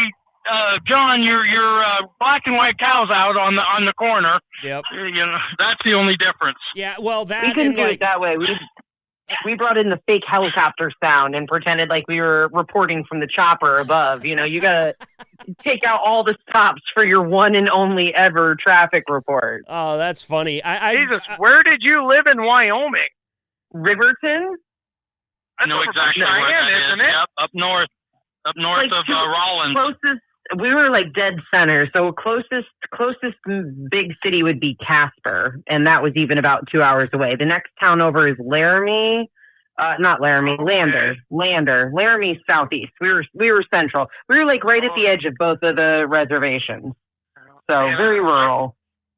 S5: John, your black and white cow's out on the corner.
S1: Yep.
S5: You know, that's the only difference.
S1: Yeah, well, that...
S4: We couldn't do it that way. We brought in the fake helicopter sound and pretended like we were reporting from the chopper above. You know, you got to take out all the stops for your one and only ever traffic report.
S1: Oh, that's funny.
S6: Jesus, where did you live in Wyoming?
S4: Riverton?
S5: I know exactly where that
S6: isn't it?
S5: Yep, up north
S4: Like
S5: of Rollins.
S4: We were like dead center. So closest big city would be Casper, and that was even about 2 hours away. The next town over is Laramie. Not Laramie, Lander. Laramie's southeast. We were central. We were like right at the edge of both of the reservations. So very rural.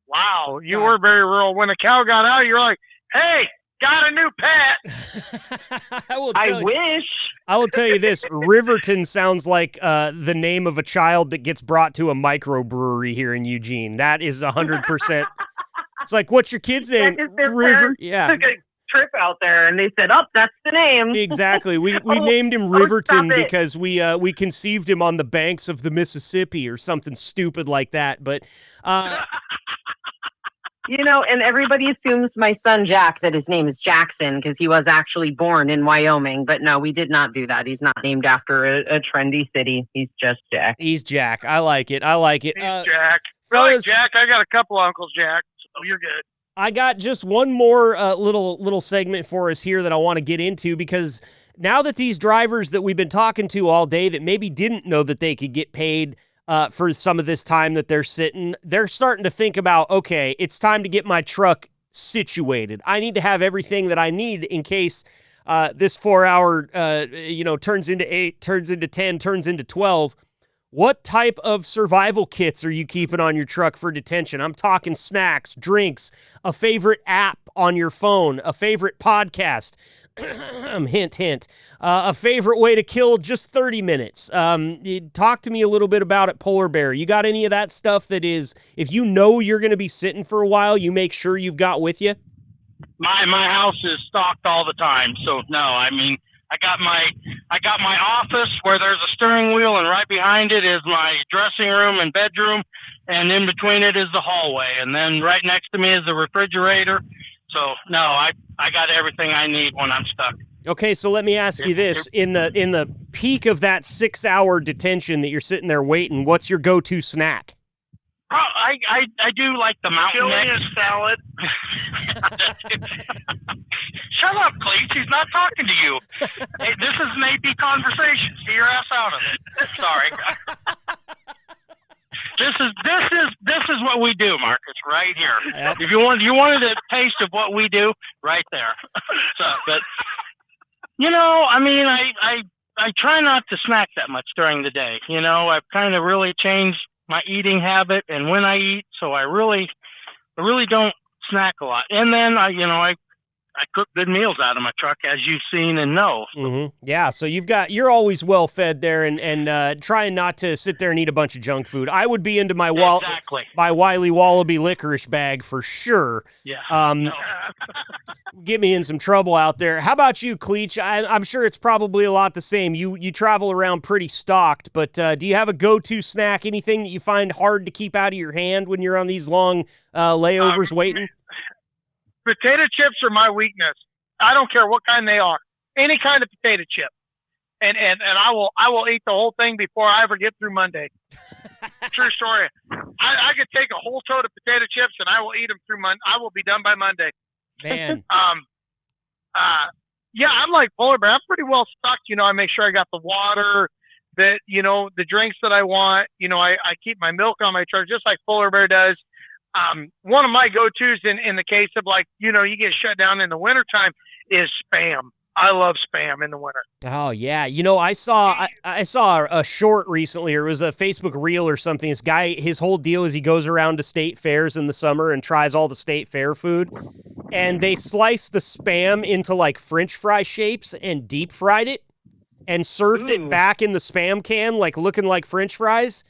S6: Wow, you were very rural. When a cow got out, you're like, hey, got a new pet.
S4: I wish.
S1: I will tell you this, Riverton sounds like the name of a child that gets brought to a microbrewery here in Eugene. That is 100%. It's like, what's your kid's name?
S4: River. Yeah. Took a trip out there and they said, "Oh, that's the name."
S1: Exactly. We named him Riverton because we conceived him on the banks of the Mississippi or something stupid like that. But
S4: you know, and everybody assumes my son Jack that his name is Jackson because he was actually born in Wyoming. But no, we did not do that. He's not named after a trendy city. He's just Jack.
S1: He's Jack. I like it. He's
S6: Jack. Really, Jack? I got a couple uncles Jack, so you're good.
S1: I got just one more little segment for us here that I want to get into, because now that these drivers that we've been talking to all day that maybe didn't know that they could get paid for some of this time that they're sitting, they're starting to think about, okay, it's time to get my truck situated. I need to have everything that I need in case this 4 hour, turns into 8, turns into 10, turns into 12. What type of survival kits are you keeping on your truck for detention? I'm talking snacks, drinks, a favorite app on your phone, a favorite podcast. Hint, hint. A favorite way to kill just 30 minutes. Talk to me a little bit about it, Polar Bear. You got any of that stuff that is, if you know you're going to be sitting for a while, you make sure you've got with you?
S5: My house is stocked all the time, so no, I mean, I got my office where there's a steering wheel, and right behind it is my dressing room and bedroom, and in between it is the hallway, and then right next to me is the refrigerator. So no, I got everything I need when I'm stuck.
S1: Okay, so let me ask you this: in the peak of that 6 hour detention that you're sitting there waiting, what's your go-to snack?
S5: I do like the mountain
S6: mix salad.
S5: Shut up, Cleats. He's not talking to you. Hey, this is an AP conversation. Get your ass out of it. Sorry. This is what we do, Marcus, right here. Yep. If you wanted a taste of what we do, right there. So, but you know, I mean, I try not to snack that much during the day. You know, I've kind of really changed my eating habit and when I eat, so I really don't snack a lot. And then I cook good meals out of my truck, as you've seen and know.
S1: Yeah, so you're always well fed there, and trying not to sit there and eat a bunch of junk food. I would be into my my Wiley Wallaby licorice bag for sure.
S5: Yeah.
S1: Get me in some trouble out there. How about you, Cleach? I'm sure it's probably a lot the same. You travel around pretty stocked, but do you have a go-to snack? Anything that you find hard to keep out of your hand when you're on these long layovers waiting?
S6: Potato chips are my weakness. I don't care what kind they are. Any kind of potato chip. And I will eat the whole thing before I ever get through Monday. True story. I could take a whole tote of potato chips and I will eat them through Monday. I will be done by Monday.
S1: Man.
S6: Yeah, I'm like Polar Bear. I'm pretty well stocked. You know, I make sure I got the water, the drinks that I want. You know, I keep my milk on my truck just like Polar Bear does. One of my go-tos in the case of you get shut down in the wintertime is Spam. I love Spam in the winter.
S1: Oh yeah. You know, I saw a short recently, or it was a Facebook reel or something. This guy, his whole deal is he goes around to state fairs in the summer and tries all the state fair food. And they sliced the Spam into like French fry shapes and deep fried it and served it back in the Spam can, like looking like French fries.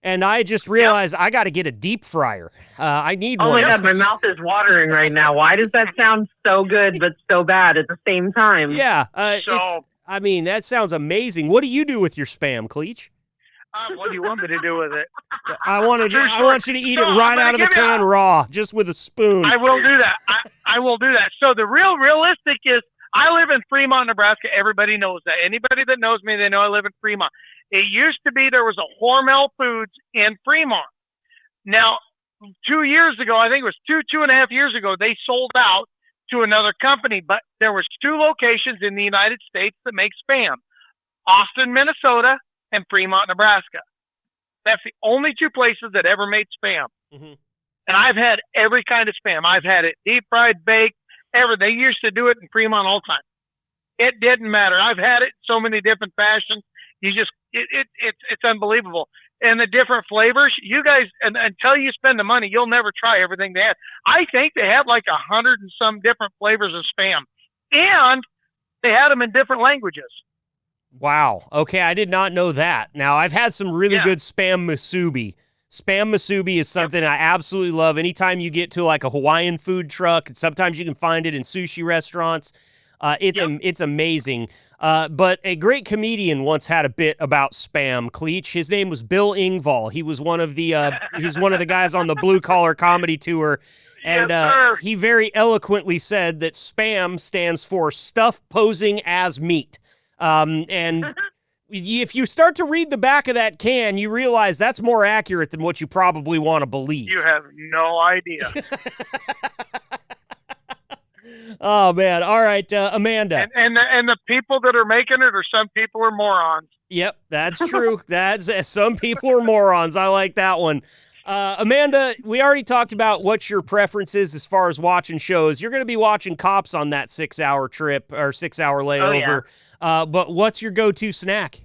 S1: And I just realized I got to get a deep fryer. I need one.
S4: Oh my God, my mouth is watering right now. Why does that sound so good but so bad at the same time?
S1: Yeah. That sounds amazing. What do you do with your Spam, Cleach?
S6: What do you want me to do with it?
S1: I want you to eat it right out of the can raw, just with a spoon.
S6: I will do that. I will do that. So the realistic is I live in Fremont, Nebraska. Everybody knows that. Anybody that knows me, they know I live in Fremont. It used to be there was a Hormel Foods in Fremont. Now, 2 years ago, I think it was two and a half years ago, they sold out to another company. But there was 2 locations in the United States that make Spam. Austin, Minnesota, and Fremont, Nebraska. That's the only 2 places that ever made Spam. Mm-hmm. And I've had every kind of Spam. I've had it deep fried, baked, they used to do it in Fremont all the time. It didn't matter. I've had it in so many different fashions. It's unbelievable. And the different flavors, you guys, and until you spend the money, you'll never try everything they have. I think they had like 100 and some different flavors of Spam, and they had them in different languages.
S1: Wow. Okay, I did not know that. Now, I've had some really good Spam musubi. Spam musubi is something I absolutely love. Anytime you get to like a Hawaiian food truck, and sometimes you can find it in sushi restaurants. It's amazing. But a great comedian once had a bit about Spam, Cleach. His name was Bill Engvall. He was one of the guys on the Blue Collar Comedy Tour, and he very eloquently said that Spam stands for stuff posing as meat. And if you start to read the back of that can, you realize that's more accurate than what you probably want to believe.
S6: You have no idea.
S1: Oh man! All right, Amanda.
S6: And the people that are making it, or some people are morons.
S1: Yep, that's true. Some people are morons. I like that one. Amanda, we already talked about what your preference is as far as watching shows. You're going to be watching Cops on that 6-hour trip or 6-hour layover. Oh, yeah. But what's your go-to snack?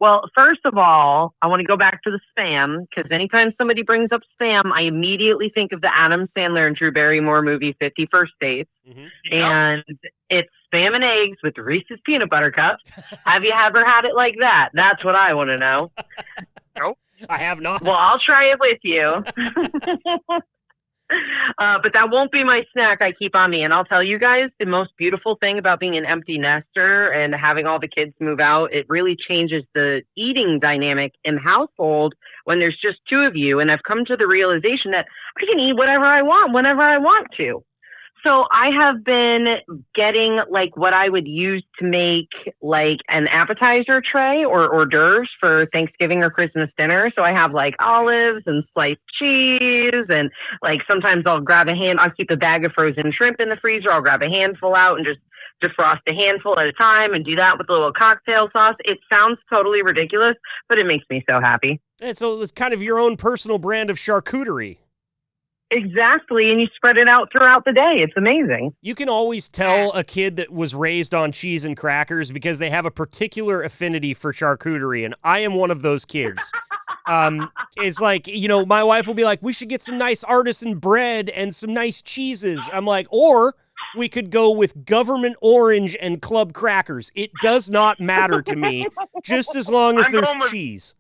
S4: Well, first of all, I want to go back to the Spam, because anytime somebody brings up Spam, I immediately think of the Adam Sandler and Drew Barrymore movie 50 First Dates. Mm-hmm. And it's Spam and eggs with Reese's peanut butter cups. Have you ever had it like that? That's what I want to know.
S6: Nope.
S1: I have not.
S4: Well, I'll try it with you. But that won't be my snack I keep on me. And I'll tell you guys, the most beautiful thing about being an empty nester and having all the kids move out, it really changes the eating dynamic in the household when there's just 2 of you. And I've come to the realization that I can eat whatever I want whenever I want to. So I have been getting like what I would use to make like an appetizer tray or hors d'oeuvres for Thanksgiving or Christmas dinner. So I have like olives and sliced cheese, and like sometimes I'll keep a bag of frozen shrimp in the freezer. I'll grab a handful out and just defrost a handful at a time and do that with a little cocktail sauce. It sounds totally ridiculous, but it makes me so happy.
S1: And so it's kind of your own personal brand of charcuterie.
S4: Exactly, and you spread it out throughout the day. It's amazing.
S1: You can always tell a kid that was raised on cheese and crackers because they have a particular affinity for charcuterie, and I am one of those kids. It's like, my wife will be like, we should get some nice artisan bread and some nice cheeses. I'm like, or we could go with government orange and club crackers. It does not matter to me, just as long as there's cheese.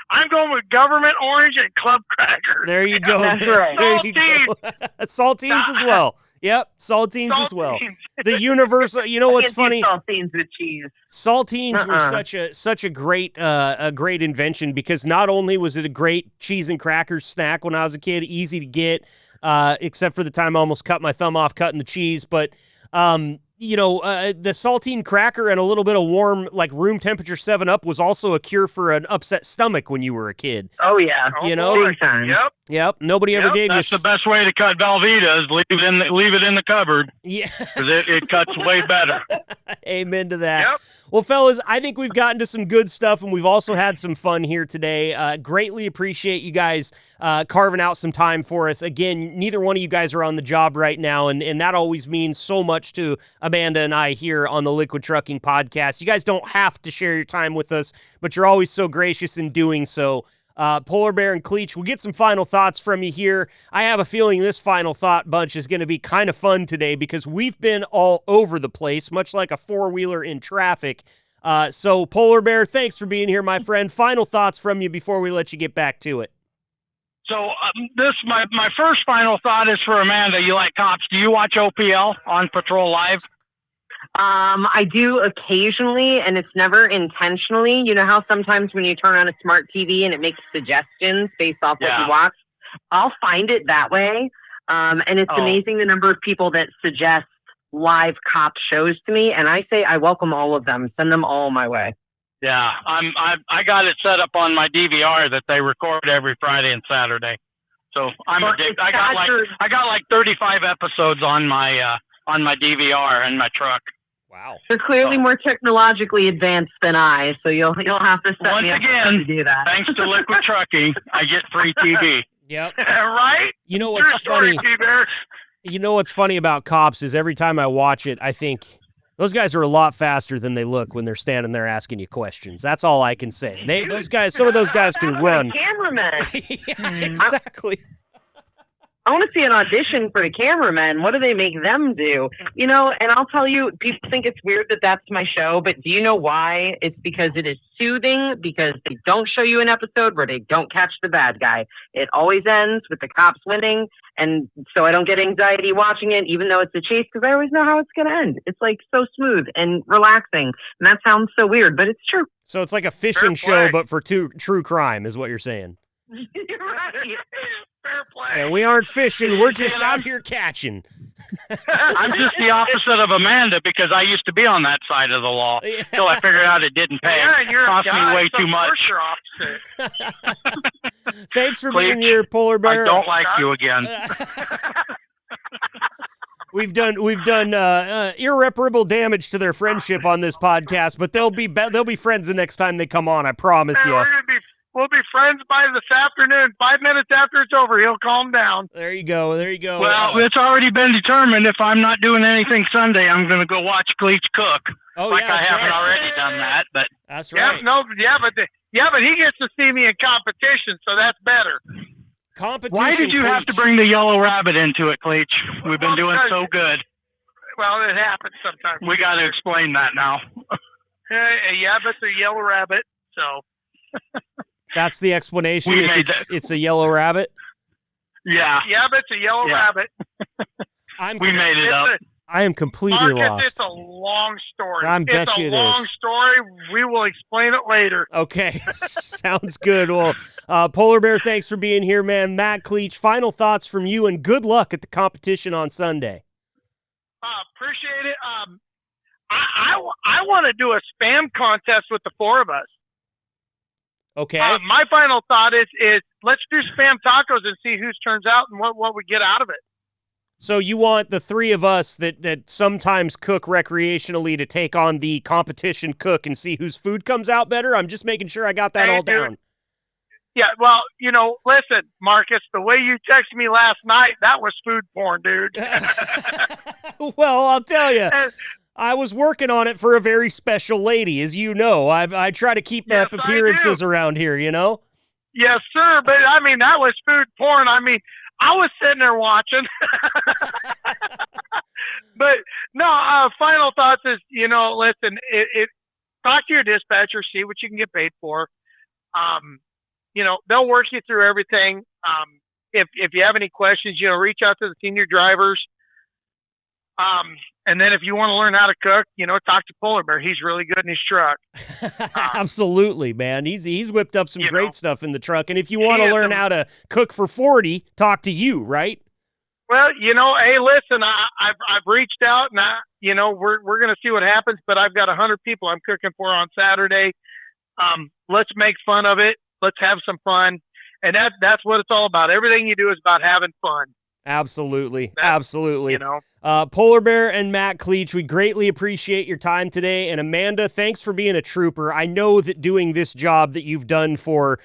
S6: I'm going with government orange and club crackers.
S1: There you go.
S4: That's right.
S1: There you go. Saltines as well. Yep, saltines as well. The universal. You know what's funny?
S4: Saltines with cheese.
S1: Saltines were such a great invention because not only was it a great cheese and crackers snack when I was a kid, easy to get, except for the time I almost cut my thumb off cutting the cheese, but the saltine cracker and a little bit of warm, like room temperature 7-Up was also a cure for an upset stomach when you were a kid.
S4: Oh yeah,
S1: you know.
S6: Big time.
S1: Yep. Nobody ever gave
S5: That's
S1: you.
S5: the best way to cut Velveeta is leave it in the cupboard.
S1: Yeah,
S5: because it cuts way better.
S1: Amen to that.
S6: Yep.
S1: Well, fellas, I think we've gotten to some good stuff, and we've also had some fun here today. Greatly appreciate you guys carving out some time for us. Again, neither one of you guys are on the job right now, and that always means so much to Amanda and I here on the Liquid Trucking Podcast. You guys don't have to share your time with us, but you're always so gracious in doing so. Polar Bear and Cleach, we'll get some final thoughts from you here. I have a feeling this final thought bunch is going to be kind of fun today because we've been all over the place, much like a four-wheeler in traffic. So, Polar Bear, thanks for being here, my friend. Final thoughts from you before we let you get back to it.
S5: So my first final thought is for Amanda. You like cops. Do you watch OPL on Patrol Live?
S4: I do occasionally, and it's never intentionally. You know how sometimes when you turn on a smart TV and it makes suggestions based off what you watch? I'll find it that way. And it's amazing the number of people that suggest live cop shows to me. And I say I welcome all of them. Send them all my way.
S5: Yeah, I got it set up on my DVR that they record every Friday and Saturday. So I'm addicted. I got like 35 episodes on my DVR in my truck.
S1: Wow.
S4: You're clearly more technologically advanced than I, so you'll have to set me up to do that.
S5: Thanks to Liquid Trucking, I get free TV.
S1: Yep.
S6: Right?
S1: You know what's funny? You know what's funny about cops is every time I watch it, I think those guys are a lot faster than they look when they're standing there asking you questions. That's all I can say. Some of those guys can run.
S4: Cameraman.
S1: Yeah, exactly.
S4: I want to see an audition for the cameraman. What do they make them do? And I'll tell you, people think it's weird that that's my show, but do you know why? It's because it is soothing, because they don't show you an episode where they don't catch the bad guy. It always ends with the cops winning, and so I don't get anxiety watching it, even though it's a chase, because I always know how it's going to end. It's like so smooth and relaxing, and that sounds so weird, but it's true.
S1: So it's like a fishing show, but for true crime, is what you're saying.
S4: You're right.
S6: Fair play.
S1: And we aren't fishing, we're just out here catching.
S5: I'm just the opposite of Amanda because I used to be on that side of the law until I figured out it didn't pay.
S6: Yeah,
S5: It cost me way too much.
S6: You're opposite.
S1: Thanks for being here, Polar Bear.
S5: I don't like you again.
S1: We've done irreparable damage to their friendship on this podcast, but they'll be friends the next time they come on. I promise you.
S6: We'll be friends by this afternoon. 5 minutes after it's over, he'll calm down.
S1: There you go.
S5: Well, it's already been determined. If I'm not doing anything Sunday, I'm going to go watch Cleach cook.
S1: Oh,
S5: I
S1: that's
S5: haven't
S1: right.
S5: already done that, but
S1: That's right.
S6: But he gets to see me in competition, so that's better.
S1: Competition.
S5: Why did you have to bring the yellow rabbit into it, Cleach? We've been doing so good.
S6: Well, it happens sometimes.
S5: We got to explain that now.
S6: It's a yellow rabbit, so.
S1: That's the explanation. It's a yellow rabbit.
S5: Yeah.
S6: It's a yellow rabbit.
S5: We made it up.
S1: I am completely
S6: Marcus,
S1: lost.
S6: it's a long story.
S1: I bet
S6: it's
S1: you
S6: a
S1: it
S6: long
S1: is.
S6: story. We will explain it later.
S1: Okay, sounds good. Well, Polar Bear, thanks for being here, man. Matt Cleach, final thoughts from you, and good luck at the competition on Sunday.
S6: Appreciate it. I want to do a spam contest with the four of us.
S1: Okay.
S6: My final thought is let's do spam tacos and see whose turns out and what we get out of it.
S1: So you want the three of us that sometimes cook recreationally to take on the competition cook and see whose food comes out better? I'm just making sure I got that all down.
S6: Yeah, well, listen, Marcus, the way you texted me last night, that was food porn, dude.
S1: Well, I'll tell you.
S6: And-
S1: I was working on it for a very special lady, as you know. I try to keep
S6: Yes,
S1: up appearances around here,
S6: Yes, sir. But I mean, that was food porn. I mean, I was sitting there watching. But no, final thoughts is, listen, talk to your dispatcher, see what you can get paid for. They'll work you through everything. If you have any questions, reach out to the senior drivers. And then if you want to learn how to cook, talk to Polar Bear. He's really good in his truck.
S1: Absolutely, man. He's whipped up some great stuff in the truck. And if you want to learn how to cook for 40, talk to you, right?
S6: Well, hey, listen, I've reached out, and we're going to see what happens. But I've got 100 people I'm cooking for on Saturday. Let's make fun of it. Let's have some fun. And that's what it's all about. Everything you do is about having fun.
S1: Absolutely. Absolutely.
S6: You know.
S1: Polar Bear and Matt Cleach, we greatly appreciate your time today. And Amanda, thanks for being a trooper. I know that doing this job that you've done for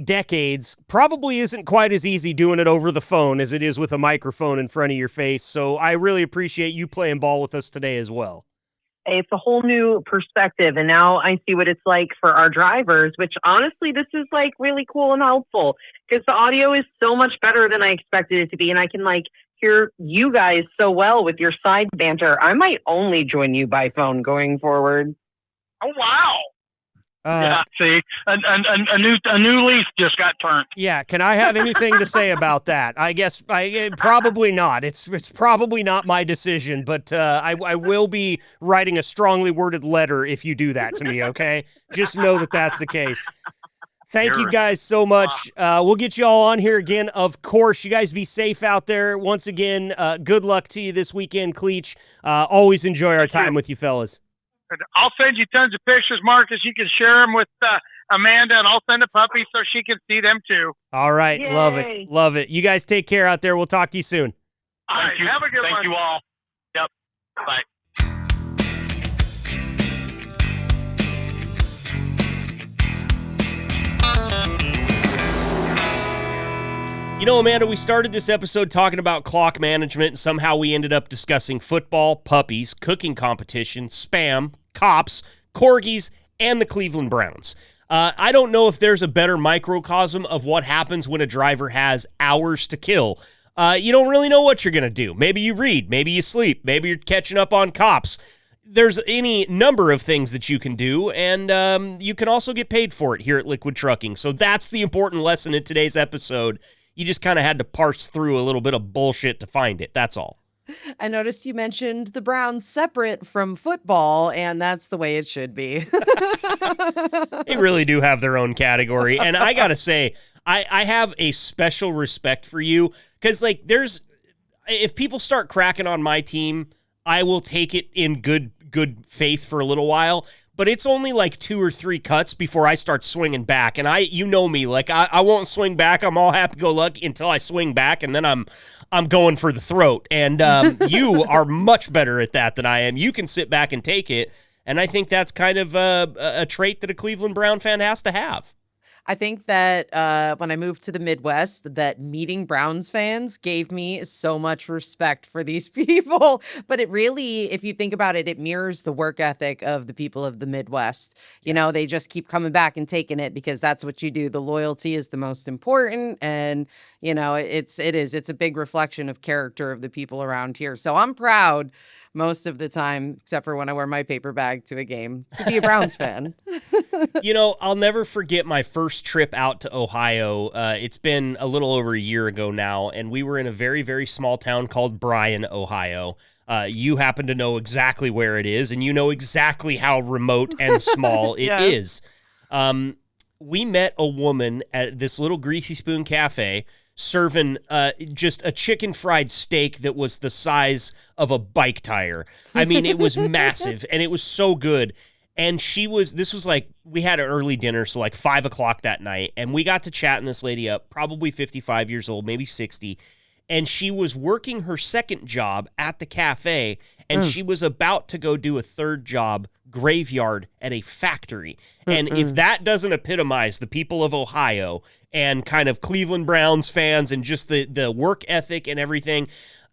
S1: decades probably isn't quite as easy doing it over the phone as it is with a microphone in front of your face. So I really appreciate you playing ball with us today as well.
S4: It's a whole new perspective. And now I see what it's like for our drivers, which honestly, this is like really cool and helpful because the audio is so much better than I expected it to be. And I can like hear you guys so well with your side banter. I might only join you by phone going forward.
S6: Oh, wow.
S5: Yeah, see, a new leaf just got turned.
S1: Yeah, can I have anything to say about that? I guess probably not. It's probably not my decision, but I will be writing a strongly worded letter if you do that to me, okay? Just know that that's the case. Thank you guys so much. We'll get you all on here again, of course. You guys be safe out there. Once again, good luck to you this weekend, Cleach. Always enjoy our time with you fellas.
S6: I'll send you tons of pictures, Marcus. You can share them with Amanda, and I'll send a puppy so she can see them too.
S1: All right.
S4: Yay.
S1: Love it. Love it. You guys take care out there. We'll talk to you soon.
S6: All right. Have a good one.
S5: Thank you all. Yep. Bye.
S1: Amanda, we started this episode talking about clock management, and somehow we ended up discussing football, puppies, cooking competition, spam, cops, corgis, and the Cleveland Browns. I don't know if there's a better microcosm of what happens when a driver has hours to kill. You don't really know what you're going to do. Maybe you read, maybe you sleep, maybe you're catching up on cops. There's any number of things that you can do, and you can also get paid for it here at Liquid Trucking. So that's the important lesson in today's episode. You just kind of had to parse through a little bit of bullshit to find it. That's all.
S2: I noticed you mentioned the Browns separate from football, and that's the way it should be.
S1: They really do have their own category. And I got to say, I have a special respect for you because, like, if people start cracking on my team, I will take it in good faith for a little while. But it's only like 2 or 3 cuts before I start swinging back. And you know me, like I won't swing back. I'm all happy-go-lucky until I swing back, and then I'm going for the throat. And you are much better at that than I am. You can sit back and take it, and I think that's kind of a trait that a Cleveland Brown fan has to have.
S2: I think that when I moved to the Midwest, that meeting Browns fans gave me so much respect for these people. But it really, if you think about it, it mirrors the work ethic of the people of the Midwest. You know, they just keep coming back and taking it because that's what you do. The loyalty is the most important. And, you know, it's a big reflection of character of the people around here. So I'm proud most of the time, except for when I wear my paper bag to a game, to be a Browns fan.
S1: You know, I'll never forget my first trip out to Ohio. It's been a little over a year ago now, and we were in a very, very small town called Bryan, Ohio. You happen to know exactly where it is, and you know exactly how remote and small it is. We met a woman at this little Greasy Spoon Cafe serving just a chicken fried steak that was the size of a bike tire. I mean, it was massive, and it was so good. And this was like, we had an early dinner, so like 5 o'clock that night, and we got to chatting this lady up, probably 55 years old, maybe 60, and she was working her second job at the cafe, and she was about to go do a third job graveyard at a factory. And if that doesn't epitomize the people of Ohio and kind of Cleveland Browns fans and just the work ethic and everything,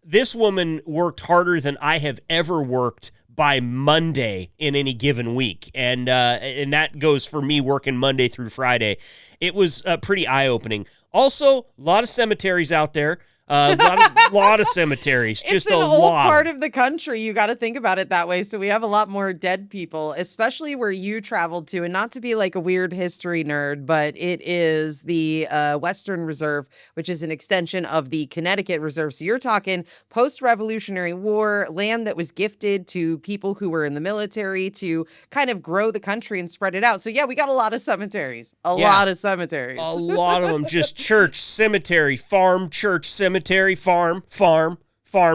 S1: this woman worked harder than I have ever worked by Monday in any given week. And that goes for me working Monday through Friday. It was pretty eye-opening. Also, a lot of cemeteries out there. Lot of cemeteries, just
S2: it's an
S1: a
S2: old
S1: lot.
S2: part of the country. You got to think about it that way. So we have a lot more dead people, especially where you traveled to. And not to be like a weird history nerd, but it is the Western Reserve, which is an extension of the Connecticut Reserve. So you're talking post-Revolutionary War, land that was gifted to people who were in the military to kind of grow the country and spread it out. So yeah, we got a lot of cemeteries. A lot of cemeteries.
S1: A lot of them. Just church, cemetery, farm, church, cemetery, farm,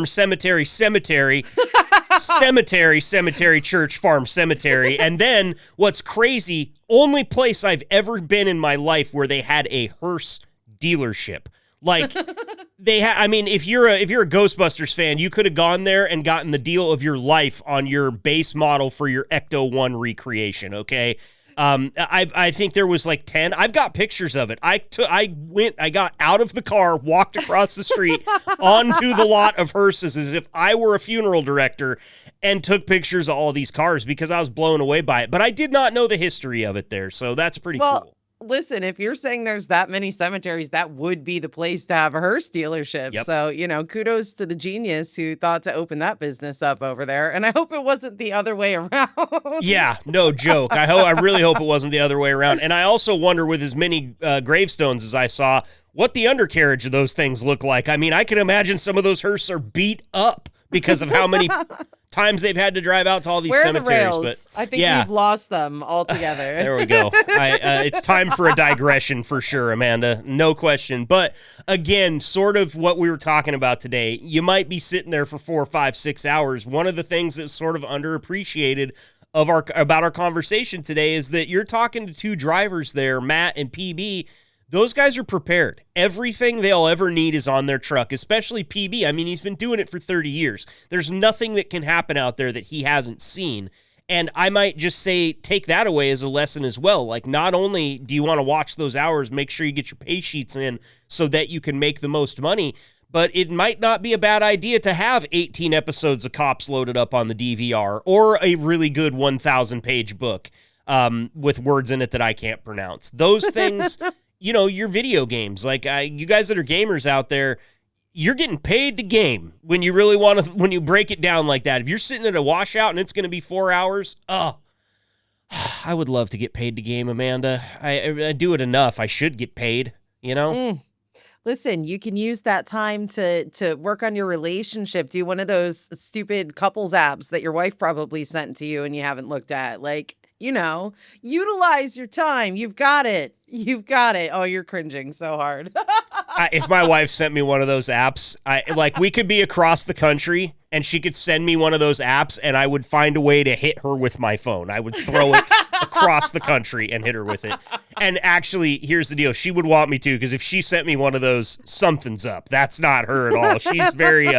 S1: cemetery, cemetery, cemetery, church, farm, cemetery. And then what's crazy, only place I've ever been in my life where they had a hearse dealership. Like I mean, if you're a Ghostbusters fan, you could have gone there and gotten the deal of your life on your base model for your Ecto-1 recreation, okay? I think there was like 10. I've got pictures of it. I got out of the car, walked across the street onto the lot of hearses as if I were a funeral director and took pictures of all these cars because I was blown away by it. But I did not know the history of it there, so that's pretty cool.
S2: Listen, if you're saying there's that many cemeteries, that would be the place to have a hearse dealership.
S1: Yep.
S2: So, kudos to the genius who thought to open that business up over there. And I hope it wasn't the other way around.
S1: Yeah, no joke. I really hope it wasn't the other way around. And I also wonder, with as many gravestones as I saw, what the undercarriage of those things look like. I mean, I can imagine some of those hearses are beat up because of how many times they've had to drive out to all these
S2: Where
S1: cemeteries.
S2: Are the rails?
S1: But
S2: I think we've lost them altogether.
S1: There we go. It's time for a digression for sure, Amanda. No question. But again, sort of what we were talking about today, you might be sitting there for 4, 5, 6 hours. One of the things that's sort of underappreciated about our conversation today is that you're talking to two drivers there, Matt and PB. Those guys are prepared. Everything they'll ever need is on their truck, especially PB. I mean, he's been doing it for 30 years. There's nothing that can happen out there that he hasn't seen. And I might just say, take that away as a lesson as well. Like, not only do you want to watch those hours, make sure you get your pay sheets in so that you can make the most money, but it might not be a bad idea to have 18 episodes of Cops loaded up on the DVR or a really good 1,000-page book with words in it that I can't pronounce. Those things... your video games, like you guys that are gamers out there, you're getting paid to game when you really want to, when you break it down like that. If you're sitting at a washout and it's going to be 4 hours, I would love to get paid to game, Amanda. I do it enough. I should get paid,
S2: Listen, you can use that time to work on your relationship. Do one of those stupid couples apps that your wife probably sent to you and you haven't looked at. Like, utilize your time. You've got it. Oh, you're cringing so hard.
S1: If my wife sent me one of those apps, we could be across the country and she could send me one of those apps and I would find a way to hit her with my phone. I would throw it across the country and hit her with it. And actually, here's the deal. She would want me to, because if she sent me one of those, something's up. That's not her at all. She's very...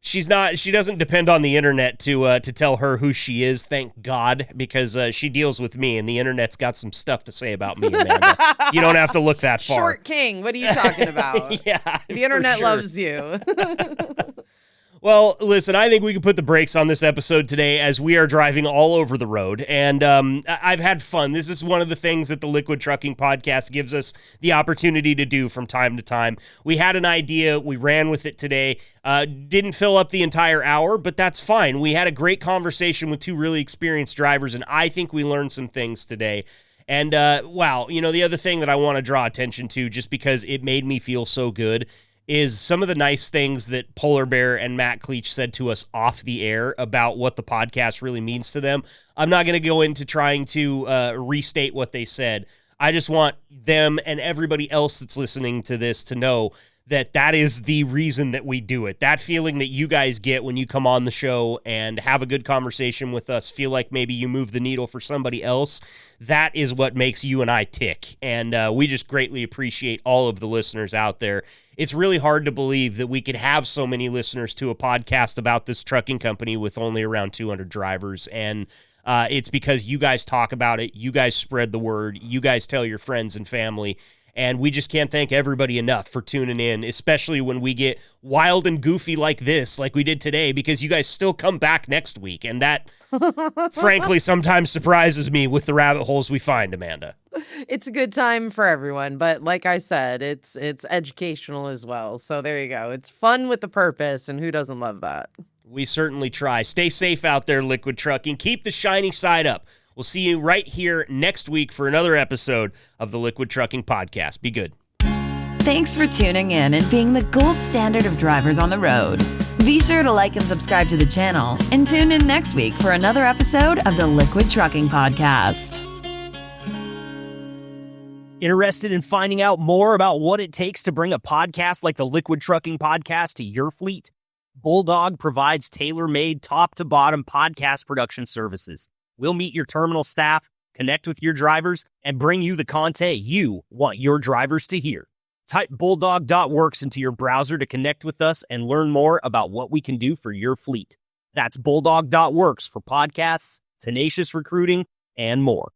S1: she doesn't depend on the internet to tell her who she is, thank God, because she deals with me, and the internet's got some stuff to say about me, Amanda. You don't have to look that far.
S2: Short king, what are you talking about?
S1: Yeah,
S2: the internet loves you.
S1: Well, listen, I think we can put the brakes on this episode today as we are driving all over the road, and I've had fun. This is one of the things that the Liquid Trucking Podcast gives us the opportunity to do from time to time. We had an idea. We ran with it today. Didn't fill up the entire hour, but that's fine. We had a great conversation with two really experienced drivers, and I think we learned some things today. And, wow, the other thing that I want to draw attention to, just because it made me feel so good, is some of the nice things that Polar Bear and Matt Cleach said to us off the air about what the podcast really means to them. I'm not going to go into trying to restate what they said. I just want them and everybody else that's listening to this to know that is the reason that we do it. That feeling that you guys get when you come on the show and have a good conversation with us, feel like maybe you move the needle for somebody else, that is what makes you and I tick. And we just greatly appreciate all of the listeners out there. It's really hard to believe that we could have so many listeners to a podcast about this trucking company with only around 200 drivers. And it's because you guys talk about it, you guys spread the word, you guys tell your friends and family. And we just can't thank everybody enough for tuning in, especially when we get wild and goofy like this, like we did today, because you guys still come back next week. And that, frankly, sometimes surprises me with the rabbit holes we find, Amanda.
S2: It's a good time for everyone, but like I said, it's educational as well. So there you go. It's fun with a purpose, and who doesn't love that?
S1: We certainly try. Stay safe out there, Liquid Trucking. Keep the shiny side up. We'll see you right here next week for another episode of the Liquid Trucking Podcast. Be good.
S3: Thanks for tuning in and being the gold standard of drivers on the road. Be sure to like and subscribe to the channel and tune in next week for another episode of the Liquid Trucking Podcast.
S7: Interested in finding out more about what it takes to bring a podcast like the Liquid Trucking Podcast to your fleet? Bulldog provides tailor-made top-to-bottom podcast production services. We'll meet your terminal staff, connect with your drivers, and bring you the content you want your drivers to hear. Type bulldog.works into your browser to connect with us and learn more about what we can do for your fleet. That's bulldog.works for podcasts, tenacious recruiting, and more.